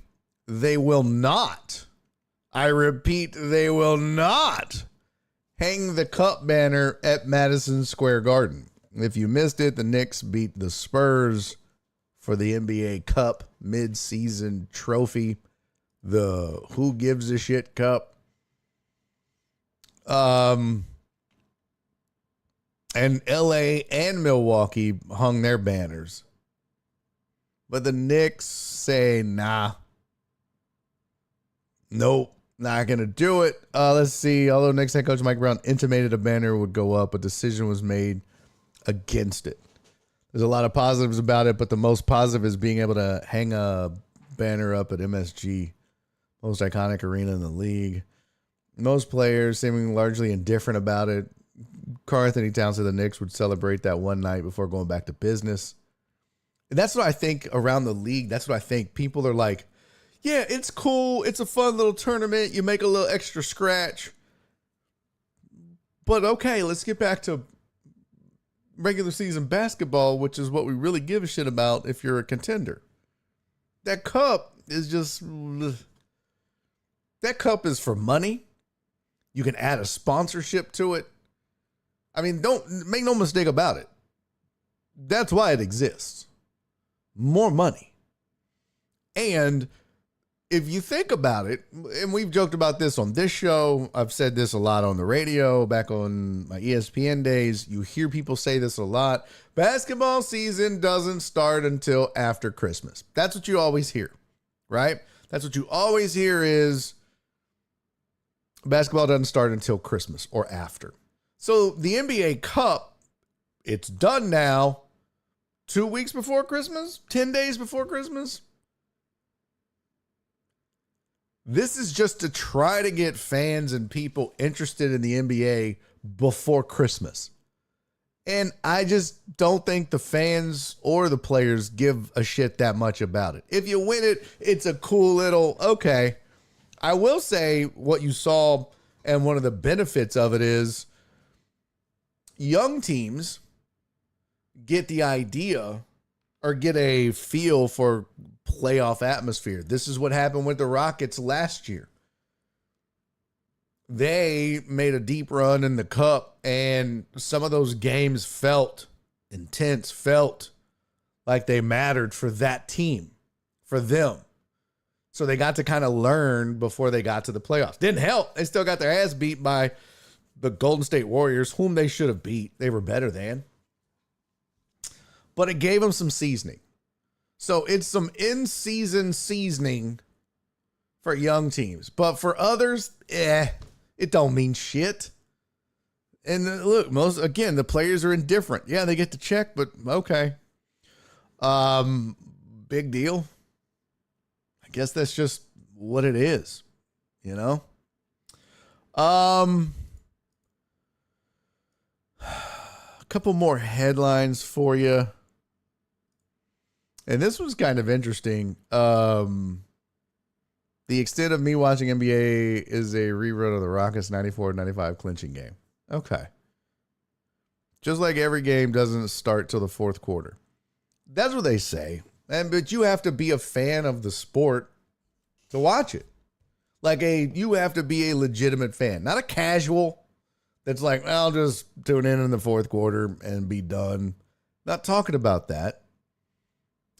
they will not, I repeat, they will not hang the cup banner at Madison Square Garden. If you missed it, the Knicks beat the Spurs for the NBA Cup mid-season trophy, the Who Gives a Shit Cup. And LA and Milwaukee hung their banners. But the Knicks say, nah. Nope, not going to do it. Let's see. Although Knicks head coach Mike Brown intimated a banner would go up, a decision was made against it. There's a lot of positives about it, but the most positive is being able to hang a banner up at MSG, most iconic arena in the league. Most players seeming largely indifferent about it. Karl Anthony Towns said the Knicks would celebrate that one night before going back to business. And that's what I think around the league. That's what I think. People are like, yeah, it's cool. It's a fun little tournament. You make a little extra scratch. But okay, let's get back to regular season basketball, which is what we really give a shit about if you're a contender. That cup is just... That cup is for money. You can add a sponsorship to it. I mean, don't make no mistake about it. That's why it exists. More money. And if you think about it, and we've joked about this on this show, I've said this a lot on the radio, back on my ESPN days. You hear people say this a lot. Basketball season doesn't start until after Christmas. That's what you always hear, right? That's what you always hear is basketball doesn't start until Christmas or after. So the NBA Cup, it's done now. 2 weeks before Christmas? 10 days before Christmas? This is just to try to get fans and people interested in the NBA before Christmas. And I just don't think the fans or the players give a shit that much about it. If you win it, it's a cool little, okay. I will say what you saw, and one of the benefits of it is young teams get the idea or get a feel for playoff atmosphere. This is what happened with the Rockets last year. They made a deep run in the cup, and some of those games felt intense, felt like they mattered for that team, for them. So they got to kind of learn before they got to the playoffs. Didn't help. They still got their ass beat by the Golden State Warriors, whom they should have beat. They were better than. But it gave them some seasoning. So it's some in-season seasoning for young teams. But for others, it don't mean shit. And look, the players are indifferent. Yeah, they get to check, but okay. Big deal. I guess that's just what it is, you know? A couple more headlines for you. And this was kind of interesting. The extent of me watching NBA is a rerun of the Rockets 94-95 clinching game. Okay. Just like every game doesn't start till the fourth quarter. That's what they say. But you have to be a fan of the sport to watch it. You have to be a legitimate fan, not a casual that's like, I'll just tune in the fourth quarter and be done. Not talking about that.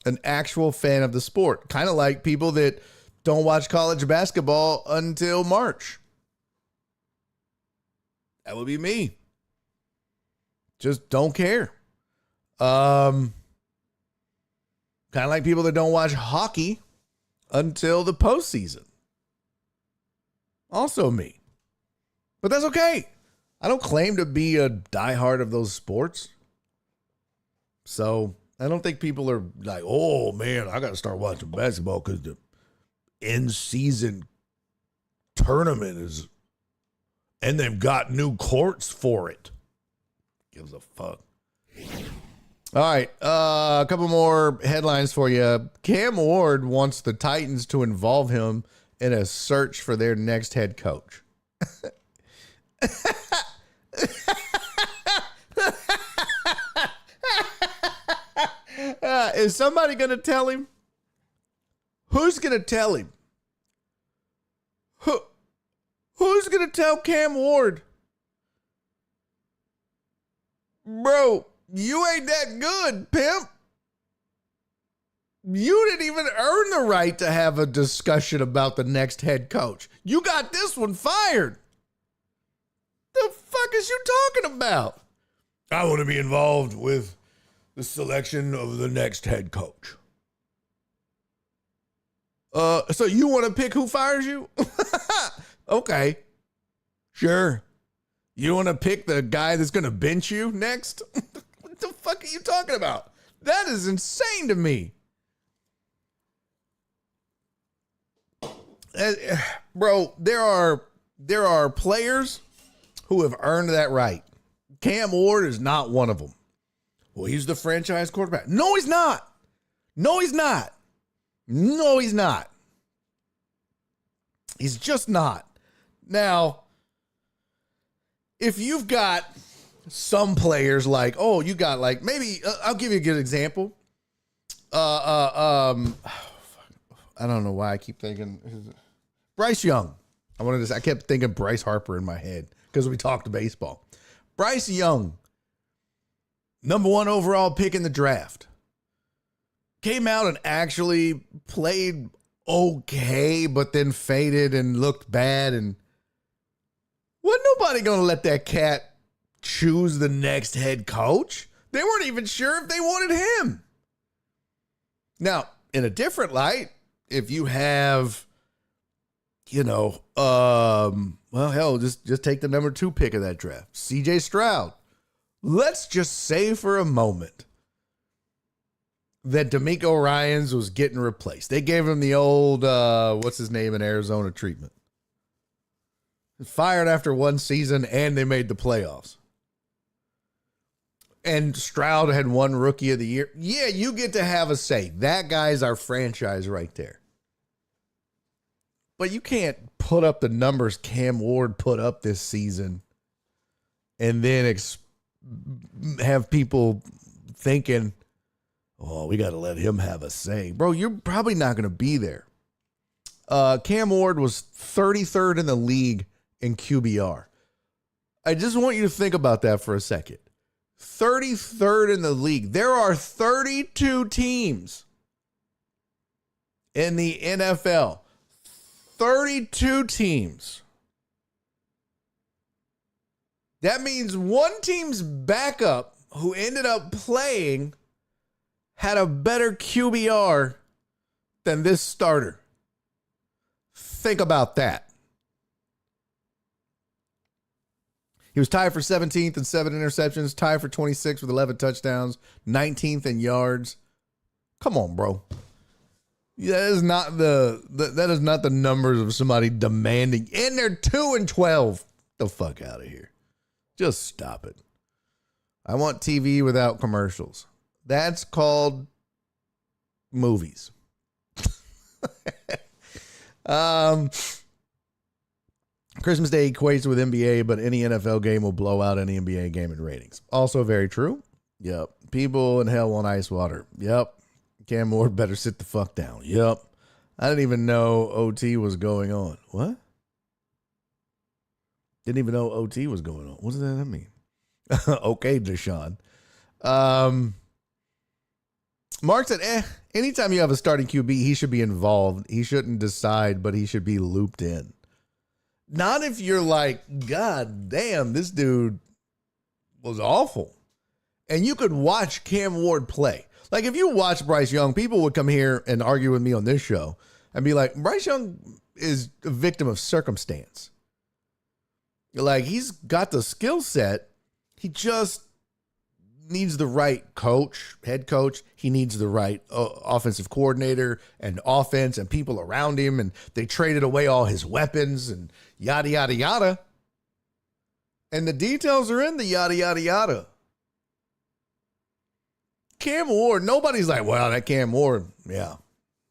An actual fan of the sport. Kind of like people that don't watch college basketball until March. That would be me. Just don't care. Kind of like people that don't watch hockey until the postseason. Also me. But that's okay. I don't claim to be a diehard of those sports. So I don't think people are like, oh man, I got to start watching basketball because the in-season tournament is, and they've got new courts for it. Gives a fuck. All right, a couple more headlines for you. Cam Ward wants the Titans to involve him in a search for their next head coach. Is somebody going to tell him? Who's going to tell him? Who's going to tell Cam Ward? Bro, you ain't that good, pimp. You didn't even earn the right to have a discussion about the next head coach. You got this one fired. The fuck is you talking about? I want to be involved with the selection of the next head coach. So you want to pick who fires you? Okay. Sure. You want to pick the guy that's going to bench you next? What the fuck are you talking about? That is insane to me. Bro, there are players who have earned that right. Cam Ward is not one of them. Well, he's the franchise quarterback. No, he's not. No, he's not. No, he's not. He's just not. Now, if you've got some players like, oh, you got like maybe I'll give you a good example. I don't know why I keep thinking Bryce Young. I kept thinking Bryce Harper in my head because we talked baseball. Bryce Young, number 1 overall pick in the draft, came out and actually played okay, but then faded and looked bad. And wasn't nobody going to let that cat choose the next head coach. They weren't even sure if they wanted him. Now, in a different light, if you have, well, hell, just take the number 2 pick of that draft, CJ Stroud. Let's just say for a moment that D'Amico Ryans was getting replaced. They gave him the old, what's his name in Arizona treatment. Fired after 1 season, and they made the playoffs. And Stroud had won Rookie of the Year. Yeah, you get to have a say. That guy's our franchise right there. But you can't put up the numbers Cam Ward put up this season and then have people thinking, oh, we got to let him have a say. Bro, you're probably not going to be there. Cam Ward was 33rd in the league in QBR. I just want you to think about that for a second. 33rd in the league. There are 32 teams in the NFL. 32 teams. That means one team's backup who ended up playing had a better QBR than this starter. Think about that. He was tied for 17th in 7 interceptions, tied for 26 with 11 touchdowns, 19th in yards. Come on, bro. That is not the numbers of somebody demanding. And they're 2-12. The fuck out of here. Just stop it. I want TV without commercials. That's called movies. Christmas Day equates with NBA, but any NFL game will blow out any NBA game in ratings. Also very true. Yep. People in hell want ice water. Yep. Cam Ward better sit the fuck down. Yep. I didn't even know OT was going on. What? Didn't even know OT was going on. What does that mean? Okay, Deshaun. Mark said, anytime you have a starting QB, he should be involved. He shouldn't decide, but he should be looped in. Not if you're like, God damn, this dude was awful. And you could watch Cam Ward play. Like if you watch Bryce Young, people would come here and argue with me on this show and be like, Bryce Young is a victim of circumstance. Like he's got the skill set. He just needs the right coach, head coach. He needs the right offensive coordinator and offense and people around him. And they traded away all his weapons and yada, yada, yada. And the details are in the yada, yada, yada. Cam Ward, nobody's like, wow, that Cam Ward, yeah,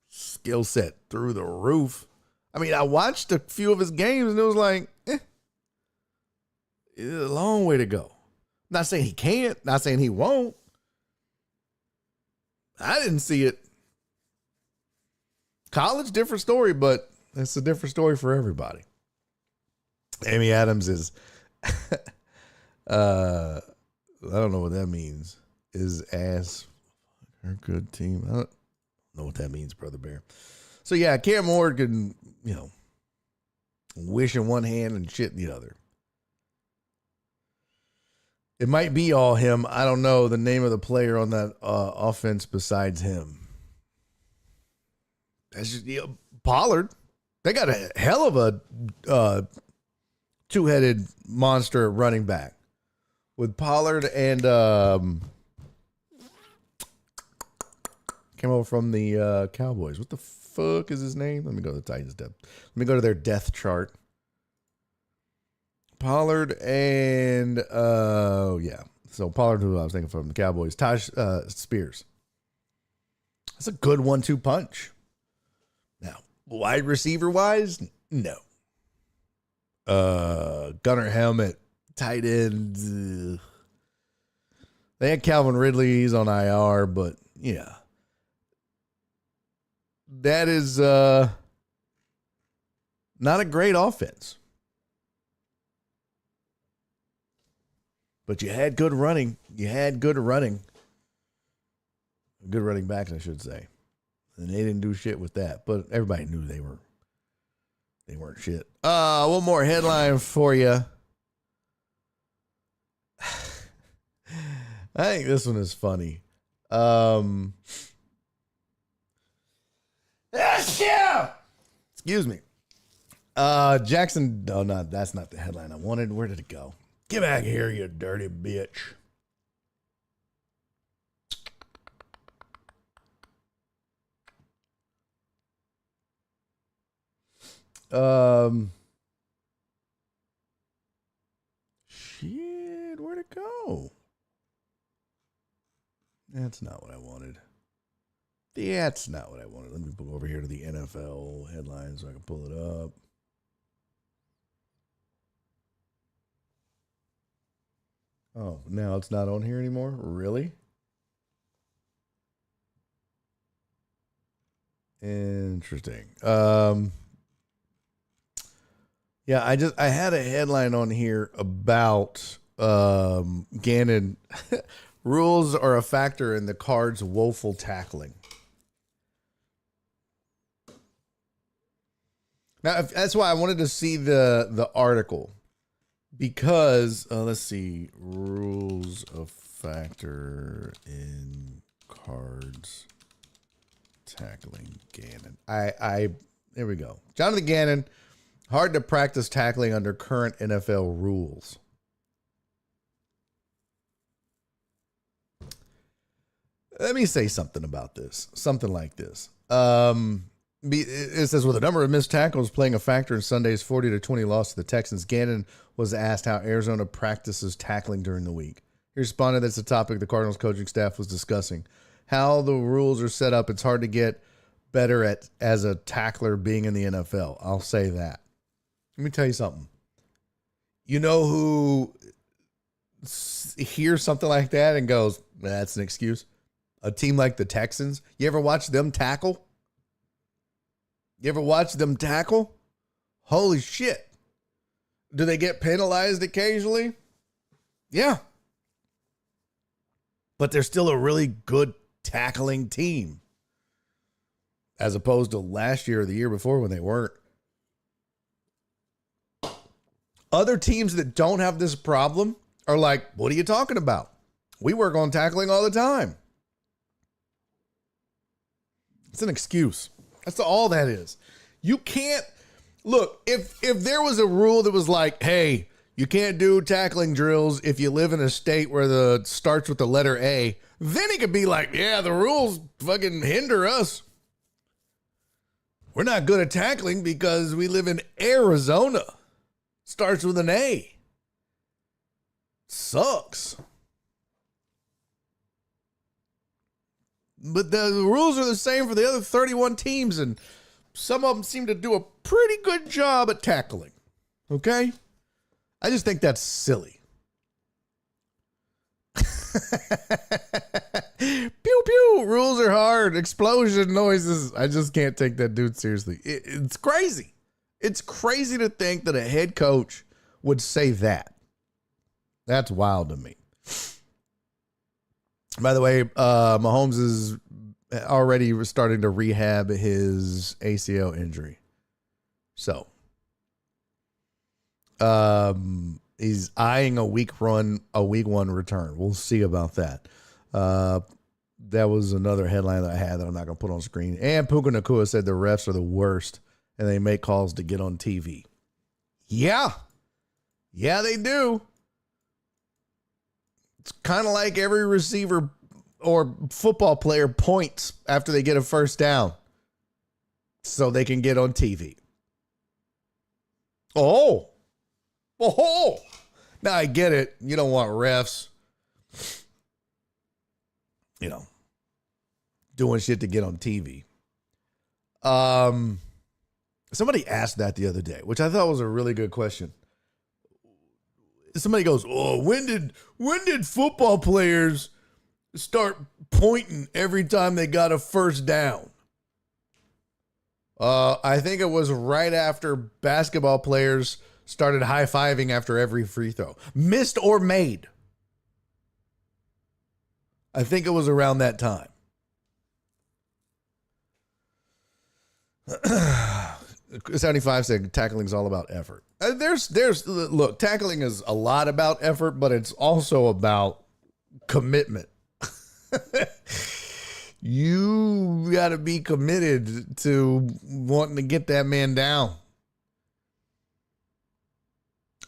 skill set through the roof. I mean, I watched a few of his games and it was like, it's a long way to go. Not saying he can't, not saying he won't. I didn't see it. College, different story, but it's a different story for everybody. Amy Adams is, I don't know what that means. Is ass her good team. I don't know what that means, Brother Bear. So yeah, Cam Ward can, wish in one hand and shit in the other. It might be all him. I don't know the name of the player on that offense besides him. That's just Pollard. They got a hell of a two-headed monster running back with Pollard and came over from the Cowboys. What the fuck is his name? Let me go to the Titans depth. Let me go to their death chart. Pollard and yeah. So Pollard, who I was thinking from the Cowboys, Taj Spears. That's a good 1-2 punch. Now, wide receiver wise, no. Gunnar Helmet tight end. They had Calvin Ridley. He's on IR, but yeah. That is not a great offense. But you had good running. Good running backs, I should say. And they didn't do shit with that. But everybody knew they weren't shit. One more headline for you. I think this one is funny. Excuse me. Jackson. Oh, no, that's not the headline I wanted. Where did it go? Get back here, you dirty bitch. Shit, where'd it go? That's not what I wanted. That's not what I wanted. Let me go over here to the NFL headlines so I can pull it up. Oh, now it's not on here anymore? Really? Interesting. Yeah, I had a headline on here about Gannon. Rules are a factor in the Cards' woeful tackling. Now, that's why I wanted to see the article. Because, let's see, rules a factor in Cards tackling Gannon. There we go. Jonathan Gannon, hard to practice tackling under current NFL rules. Let me say something about this. Something like this. It says, with a number of missed tackles playing a factor in Sunday's 40-20 loss to the Texans, Gannon was asked how Arizona practices tackling during the week. He responded that's a topic the Cardinals coaching staff was discussing. How the rules are set up, it's hard to get better at as a tackler being in the NFL. I'll say that. Let me tell you something. You know who hears something like that and goes, that's an excuse? A team like the Texans. You ever watch them tackle? Holy shit. Do they get penalized occasionally? Yeah. But they're still a really good tackling team. As opposed to last year or the year before when they weren't. Other teams that don't have this problem are like, what are you talking about? We work on tackling all the time. It's an excuse. That's all that is. You can't look, if there was a rule that was like, hey, you can't do tackling drills if you live in a state where the starts with the letter A, then it could be like, yeah, the rules fucking hinder us. We're not good at tackling because we live in Arizona. Starts with an A. Sucks. But the rules are the same for the other 31 teams, and some of them seem to do a pretty good job at tackling. Okay? I just think that's silly. Pew pew. Rules are hard. Explosion noises. I just can't take that dude seriously. It's crazy. It's crazy to think that a head coach would say that. That's wild to me. By the way, Mahomes is already starting to rehab his ACL injury. So, he's eyeing a week one return. We'll see about that. That was another headline that I had that I'm not going to put on screen. And Puka Nacua said the refs are the worst and they make calls to get on TV. Yeah. Yeah, they do. It's kind of like every receiver or football player points after they get a first down so they can get on TV. Oh. Now I get it. You don't want refs, doing shit to get on TV. Somebody asked that the other day, which I thought was a really good question. somebody goes, "Oh, when did football players start pointing every time they got a first down?" I think it was right after basketball players started high-fiving after every free throw, missed or made. I think it was around that time. 75 said tackling is all about effort. Look, tackling is a lot about effort, but it's also about commitment. You got to be committed to wanting to get that man down.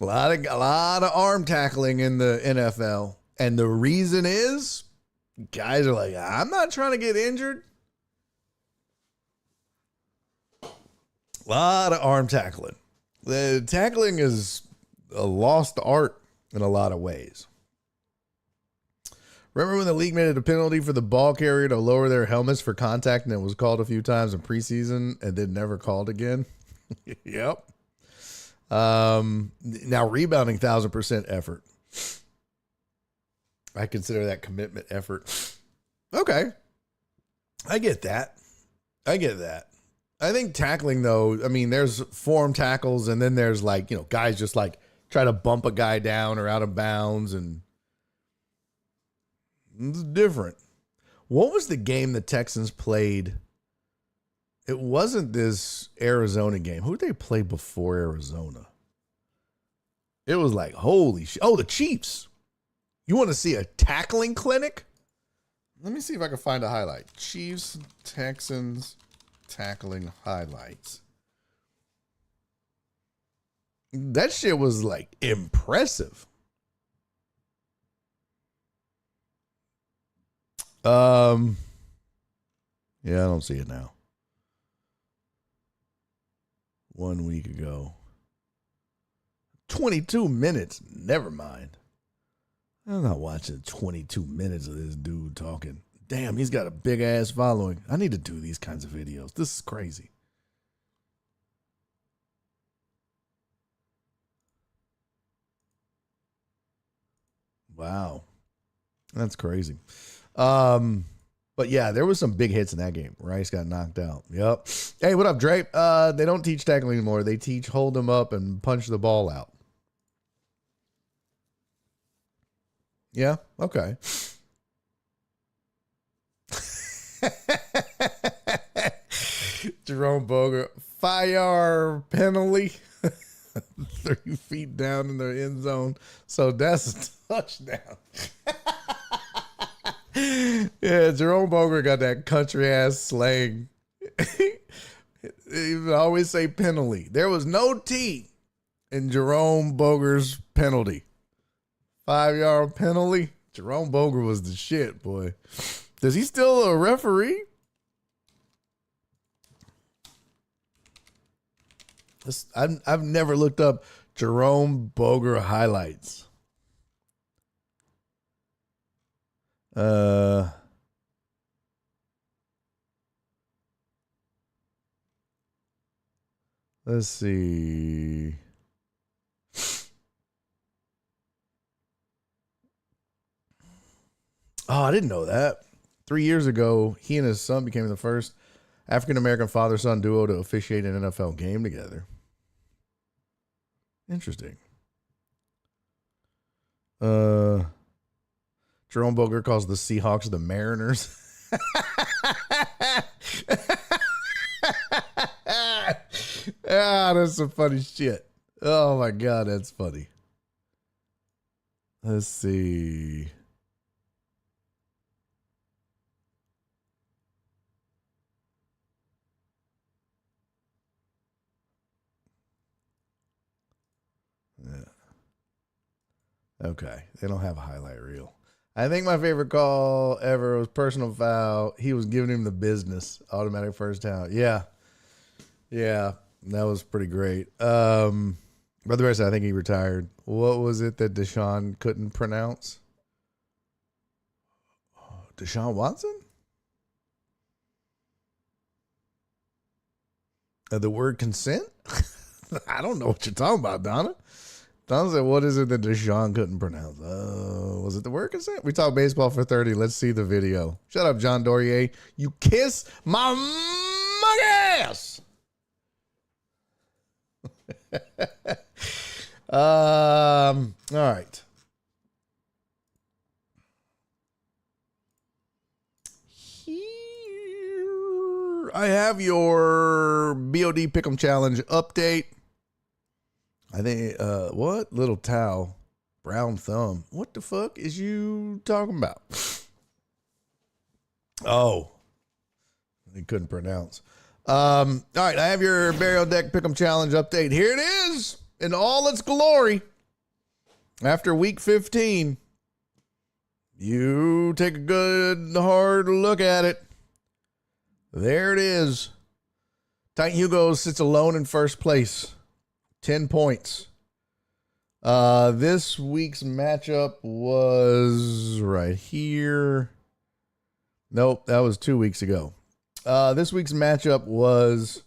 A lot of arm tackling in the NFL, and the reason is guys are like, I'm not trying to get injured. A lot of arm tackling. The tackling is a lost art in a lot of ways. Remember when the league made it a penalty for the ball carrier to lower their helmets for contact, and it was called a few times in preseason and then never called again? Yep. Now rebounding 1,000% effort. I consider that commitment effort. Okay. I get that. I think tackling, though, I mean, there's form tackles, and then there's like, guys just like try to bump a guy down or out of bounds, and it's different. What was the game the Texans played? It wasn't this Arizona game. Who did they play before Arizona? It was like, holy shit. Oh, the Chiefs. You want to see a tackling clinic? Let me see if I can find a highlight. Chiefs, Texans, tackling highlights. That shit was like impressive. Yeah, I don't see it now. 1 week ago. 22 minutes. Never mind. I'm not watching 22 minutes of this dude talking. Damn, he's got a big ass following. I need to do these kinds of videos. This is crazy. Wow. That's crazy. But yeah, there was some big hits in that game. Rice got knocked out. Yep. Hey, what up, Drake? They don't teach tackling anymore. They teach hold them up and punch the ball out. Yeah. Okay. Jerome Boger, 5-yard penalty. 30 feet down in the end zone. So that's a touchdown. Yeah, Jerome Boger got that country ass slang. He would always say penalty. There was no T in Jerome Boger's penalty. 5-yard penalty. Jerome Boger was the shit, boy. Is he still a referee? I've never looked up Jerome Boger highlights. Let's see. Oh, I didn't know that. 3 years ago, he and his son became the first African-American father-son duo to officiate an NFL game together. Interesting. Jerome Boger calls the Seahawks the Mariners. That's some funny shit. Oh my God, that's funny. Let's see. Yeah. Okay. They don't have a highlight reel. I think my favorite call ever was personal foul. He was giving him the business. Automatic first down. Yeah. Yeah. That was pretty great. But the rest, I think he retired. What was it that Deshaun couldn't pronounce? Deshaun Watson? The word consent? I don't know what you're talking about, Donna. Don said, what is it that Deshaun couldn't pronounce? Was it the word consent? We talk baseball for 30. Let's see the video. Shut up, John Dorier. You kiss my monkey ass. All right. Here I have your BOD Pick'em Challenge update. I think, what? Little towel. Brown thumb. What the fuck is you talking about? Oh. They couldn't pronounce. All right, I have your Burial Deck Pick'em Challenge update. Here it is in all its glory. After week 15, you take a good, hard look at it. There it is. Titan Hugo sits alone in first place. 10 points. This week's matchup was right here. Nope, that was 2 weeks ago. This week's matchup was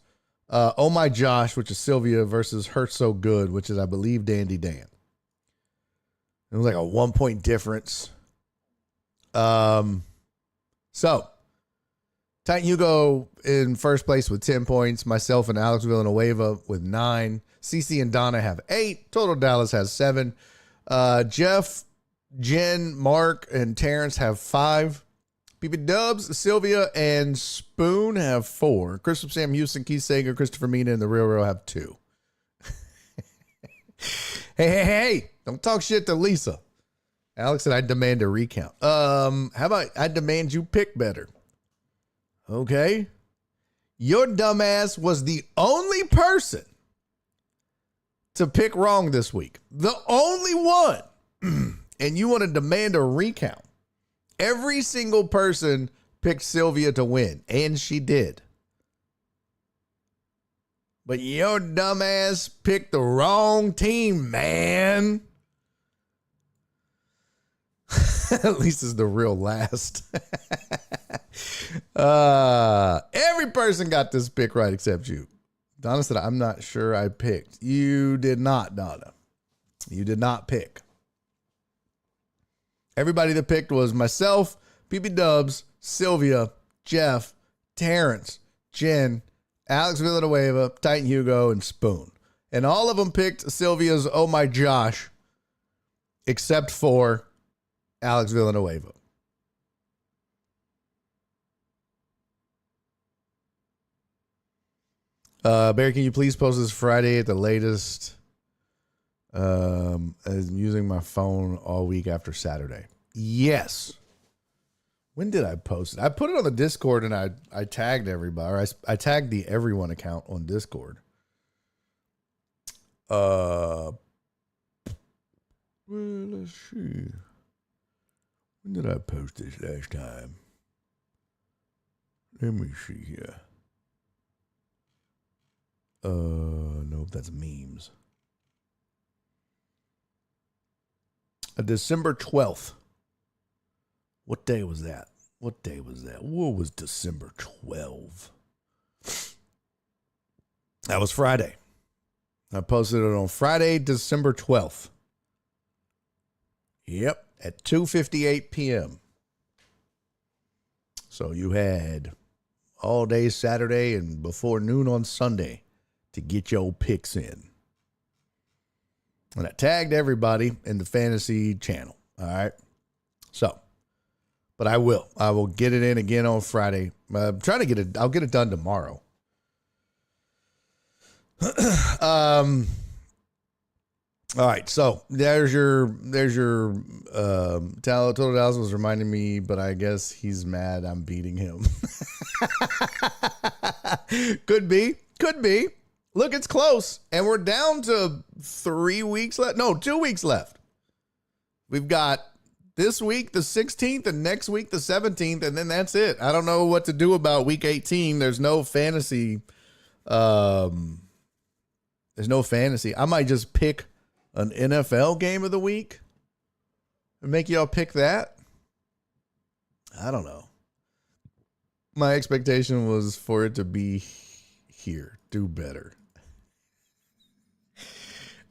Oh My Josh, which is Sylvia, versus Hurt So Good, which is, I believe, Dandy Dan. It was like a 1 point difference. So, Titan Hugo in first place with 10 points. Myself and Alex Villanueva with 9. CC and Donna have 8. Total Dallas has 7. Jeff, Jen, Mark, and Terrence have 5. BB Dubs, Sylvia, and Spoon have 4. Christopher Sam Houston, Keith Sager, Christopher Mina, and the Real Real have 2. Hey, don't talk shit to Lisa. Alex said I demand a recount. How about I demand you pick better? Okay. Your dumbass was the only person to pick wrong this week. The only one. And you want to demand a recount. Every single person picked Sylvia to win, and she did. But your dumbass picked the wrong team, man. At least it's the real last. Every person got this pick right except you. Donna said, I'm not sure I picked. You did not, Donna. You did not pick. Everybody that picked was myself, BB Dubs, Sylvia, Jeff, Terrence, Jen, Alex Villanueva, Titan Hugo, and Spoon. And all of them picked Sylvia's Oh My Josh, except for Alex Villanueva. Barry, can you please post this Friday at the latest? As I'm using my phone all week after Saturday. Yes. When did I post it? I put it on the Discord and I tagged everybody. Or I tagged the Everyone account on Discord. Well, let's see. When did I post this last time? Let me see here. Nope, that's memes. December 12th. What day was that? What was December 12th? That was Friday. I posted it on Friday, December 12th. Yep, at 2:58 p.m. So you had all day Saturday and before noon on Sunday to get your picks in. And I tagged everybody in the fantasy channel. All right. So, but I will get it in again on Friday. I'm trying to get it. I'll get it done tomorrow. All right. So there's your Total Dallas was reminding me, but I guess he's mad I'm beating him. Could be. Look, it's close. And we're down to 3 weeks left. No, 2 weeks left. We've got this week, the 16th, and next week, the 17th, and then that's it. I don't know what to do about week 18. There's no fantasy. I might just pick an NFL game of the week and make y'all pick that. I don't know. My expectation was for it to be here. Do better.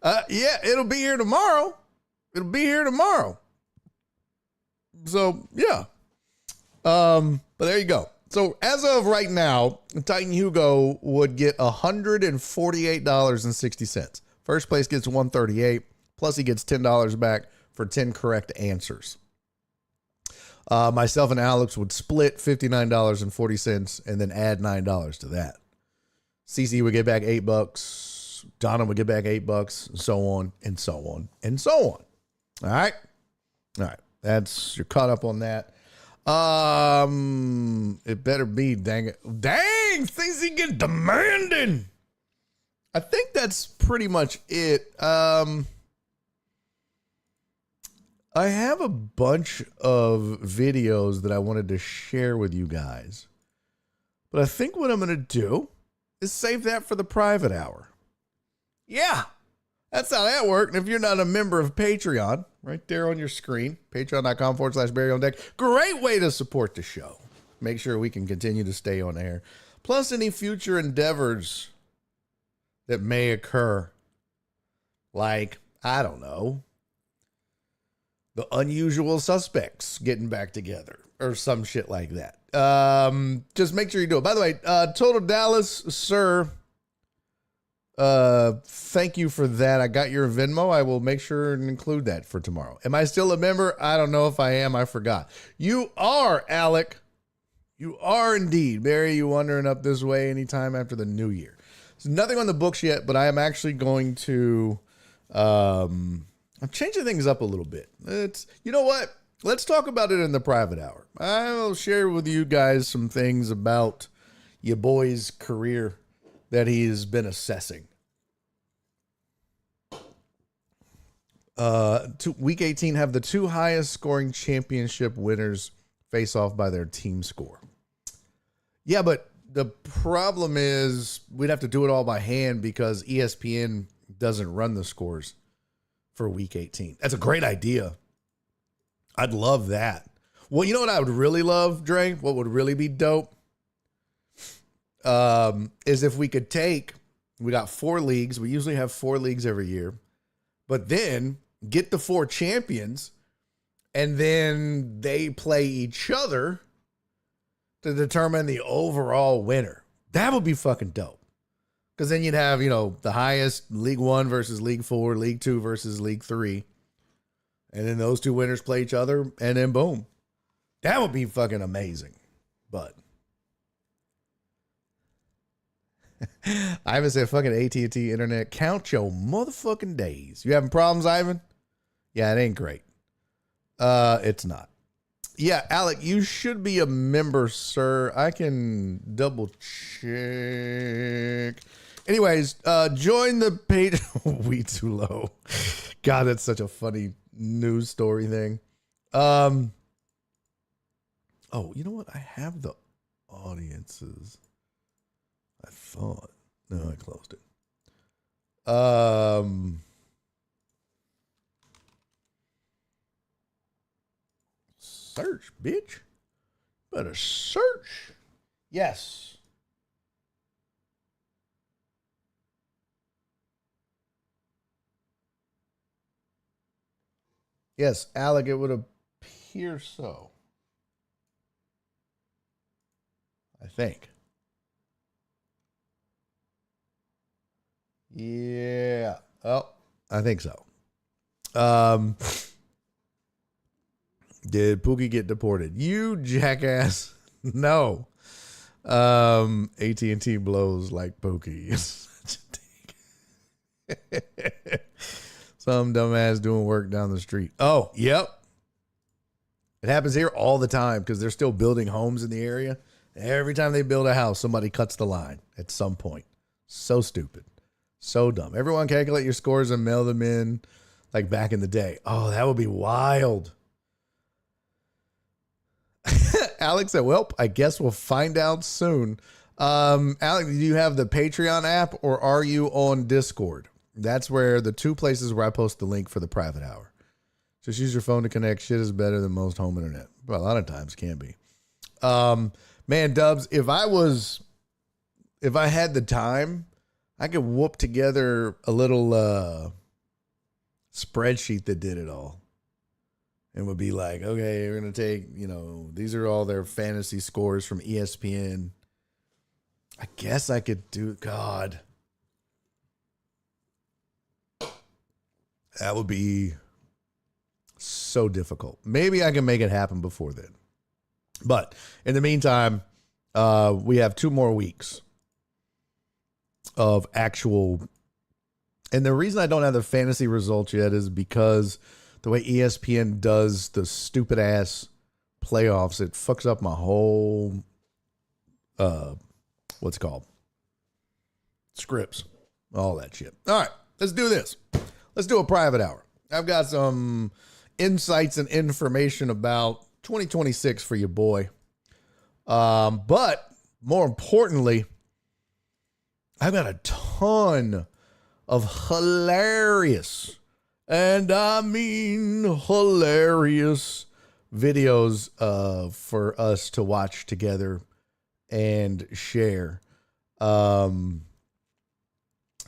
Yeah, it'll be here tomorrow. It'll be here tomorrow. So, yeah. But there you go. So, as of right now, Titan Hugo would get $148.60. First place gets $138, plus he gets $10 back for 10 correct answers. Myself and Alex would split $59.40 and then add $9 to that. CC would get back $8. Donna would get back $8, and so on and so on and so on. All right. All right. You're caught up on that. It better be, dang it. Dang, CC get demanding. I think that's pretty much it. I have a bunch of videos that I wanted to share with you guys. But I think what I'm going to do is save that for the private hour. Yeah, that's how that worked. And if you're not a member of Patreon, right there on your screen, patreon.com/BarryOnDeck. Great way to support the show. Make sure we can continue to stay on air. Plus any future endeavors that may occur. Like, I don't know, the Unusual Suspects getting back together or some shit like that. Just make sure you do it. By the way, Total Dallas, sir, thank you for that. I got your Venmo. I will make sure and include that for tomorrow. Am I still a member? I don't know if I am. I forgot. You are, Alec. You are indeed. Barry, you wandering up this way anytime after the new year. There's nothing on the books yet, but I am actually going to, I'm changing things up a little bit. You know what? Let's talk about it in the private hour. I'll share with you guys some things about your boy's career that he's been assessing. Week 18 have the two highest scoring championship winners face off by their team score. Yeah, but the problem is we'd have to do it all by hand because ESPN doesn't run the scores for week 18. That's a great idea. I'd love that. Well, you know what I would really love, Dre? What would really be dope? Is if we could we got 4 leagues. We usually have 4 leagues every year, but then get the 4 champions and then they play each other to determine the overall winner. That would be fucking dope. Because then you'd have, the highest League 1 versus League 4, League 2 versus League 3. And then those 2 winners play each other and then boom. That would be fucking amazing. But Ivan said, fucking AT&T internet, count your motherfucking days. You having problems, Ivan? Yeah, it ain't great. It's not. Yeah, Alec, you should be a member, sir. I can double check. Anyways, join the page. We too low. God, that's such a funny news story thing. Oh, you know what? I have the audiences. I thought. No, I closed it. Search, bitch. Better search. Yes. Yes, Alec, it would appear so. I think. Yeah. Oh, I think so. Did Pookie get deported? You jackass. No. AT&T blows like Pookie. Some dumbass doing work down the street. Oh, yep. It happens here all the time because they're still building homes in the area. Every time they build a house, somebody cuts the line at some point. So stupid. So dumb. Everyone calculate your scores and mail them in like back in the day. Oh, that would be wild. Alex said, well, I guess we'll find out soon. Alex, do you have the Patreon app or are you on Discord? That's where the 2 places where I post the link for the private hour. Just use your phone to connect. Shit is better than most home internet. Well, a lot of times can be. Man, Dubs, if I had the time, I could whoop together a little spreadsheet that did it all. And would be like, okay, we're going to take, these are all their fantasy scores from ESPN. I guess I could do, God. That would be so difficult. Maybe I can make it happen before then. But in the meantime, we have 2 more weeks of actual. And the reason I don't have the fantasy results yet is because the way ESPN does the stupid ass playoffs, it fucks up my whole, what's it called? Scripts, all that shit. All right, let's do this. Let's do a private hour. I've got some insights and information about 2026 for your boy. But more importantly, I've got a ton of hilarious, and I mean hilarious, videos for us to watch together and share.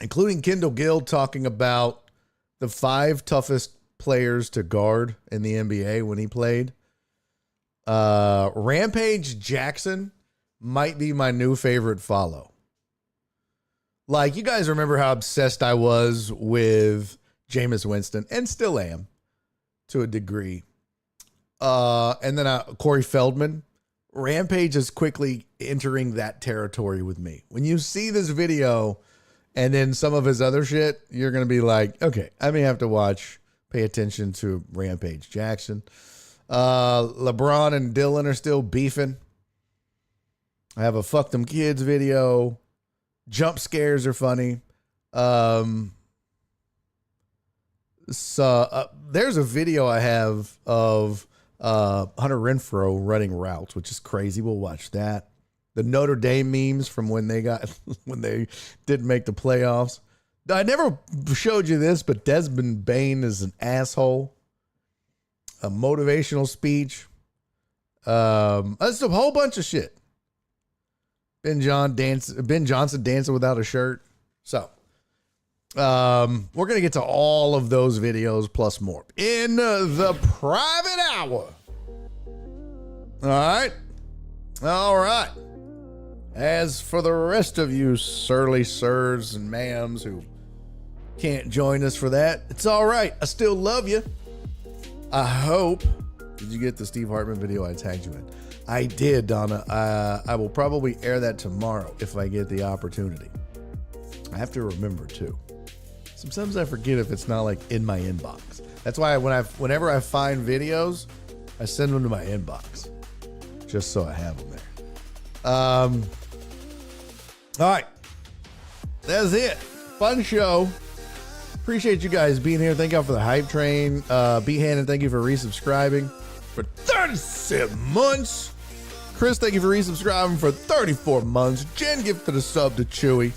Including Kendall Gill talking about the 5 toughest players to guard in the NBA when he played. Rampage Jackson might be my new favorite follow. Like, you guys remember how obsessed I was with Jameis Winston, and still am to a degree. And then Corey Feldman. Rampage is quickly entering that territory with me. When you see this video and then some of his other shit, you're going to be like, okay, I may have to pay attention to Rampage Jackson. LeBron and Dylan are still beefing. I have a fuck them kids video. Jump scares are funny. So there's a video I have of Hunter Renfrow running routes, which is crazy. We'll watch that. The Notre Dame memes from when they didn't make the playoffs. I never showed you this, but Desmond Bain is an asshole. A motivational speech. That's a whole bunch of shit. Ben Johnson dancing without a shirt. So, we're going to get to all of those videos plus more in the private hour. All right. As for the rest of you surly sirs and ma'ams who can't join us for that, it's all right. I still love you. I hope. Did you get the Steve Hartman video I tagged you in? I did, Donna. I will probably air that tomorrow if I get the opportunity. I have to remember too. Sometimes I forget if it's not like in my inbox. That's why whenever I find videos, I send them to my inbox, just so I have them there. All right, that's it. Fun show. Appreciate you guys being here. Thank y'all for the hype train. B-Hannon, thank you for resubscribing for 37 months. Chris, thank you for resubscribing for 34 months. Jen gifted a sub to Chewy.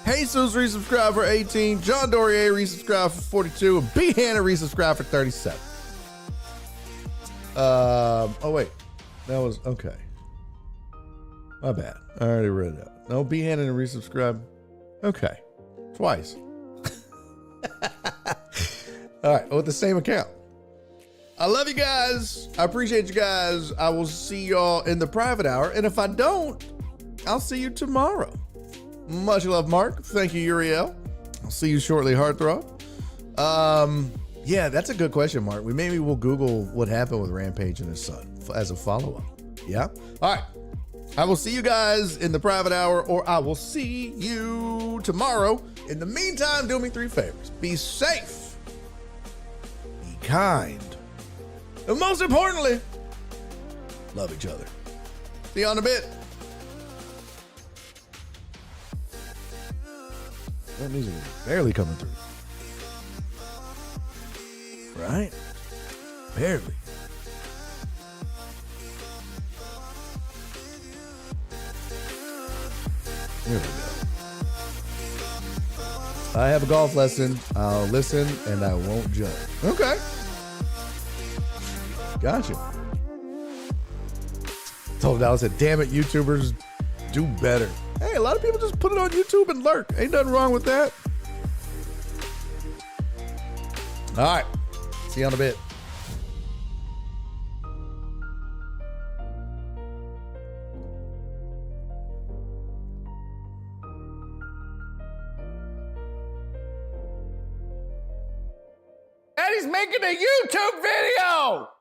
Jesus resubscribed for 18. John Dorier resubscribed for 42. And B-Hannon resubscribed for 37. Oh, wait. That was, okay. My bad. I already read that. No, B-Hannon resubscribed. Okay. Twice. All right. With the same account. I love you guys. I appreciate you guys. I will see y'all in the private hour. And if I don't, I'll see you tomorrow. Much love, Mark. Thank you, Uriel. I'll see you shortly, Heartthrob. Yeah, that's a good question, Mark. Maybe we'll Google what happened with Rampage and his son as a follow-up. Yeah? All right. I will see you guys in the private hour, or I will see you tomorrow. In the meantime, do me 3 favors. Be safe. Be kind. And most importantly, love each other. See you on a bit. That music is barely coming through. Right? Barely. There we go. I have a golf lesson. I'll listen and I won't judge. Okay. Gotcha. Told Dallas, I said, damn it, YouTubers do better. Hey, a lot of people just put it on YouTube and lurk. Ain't nothing wrong with that. All right. See you in a bit. Eddie's making a YouTube video!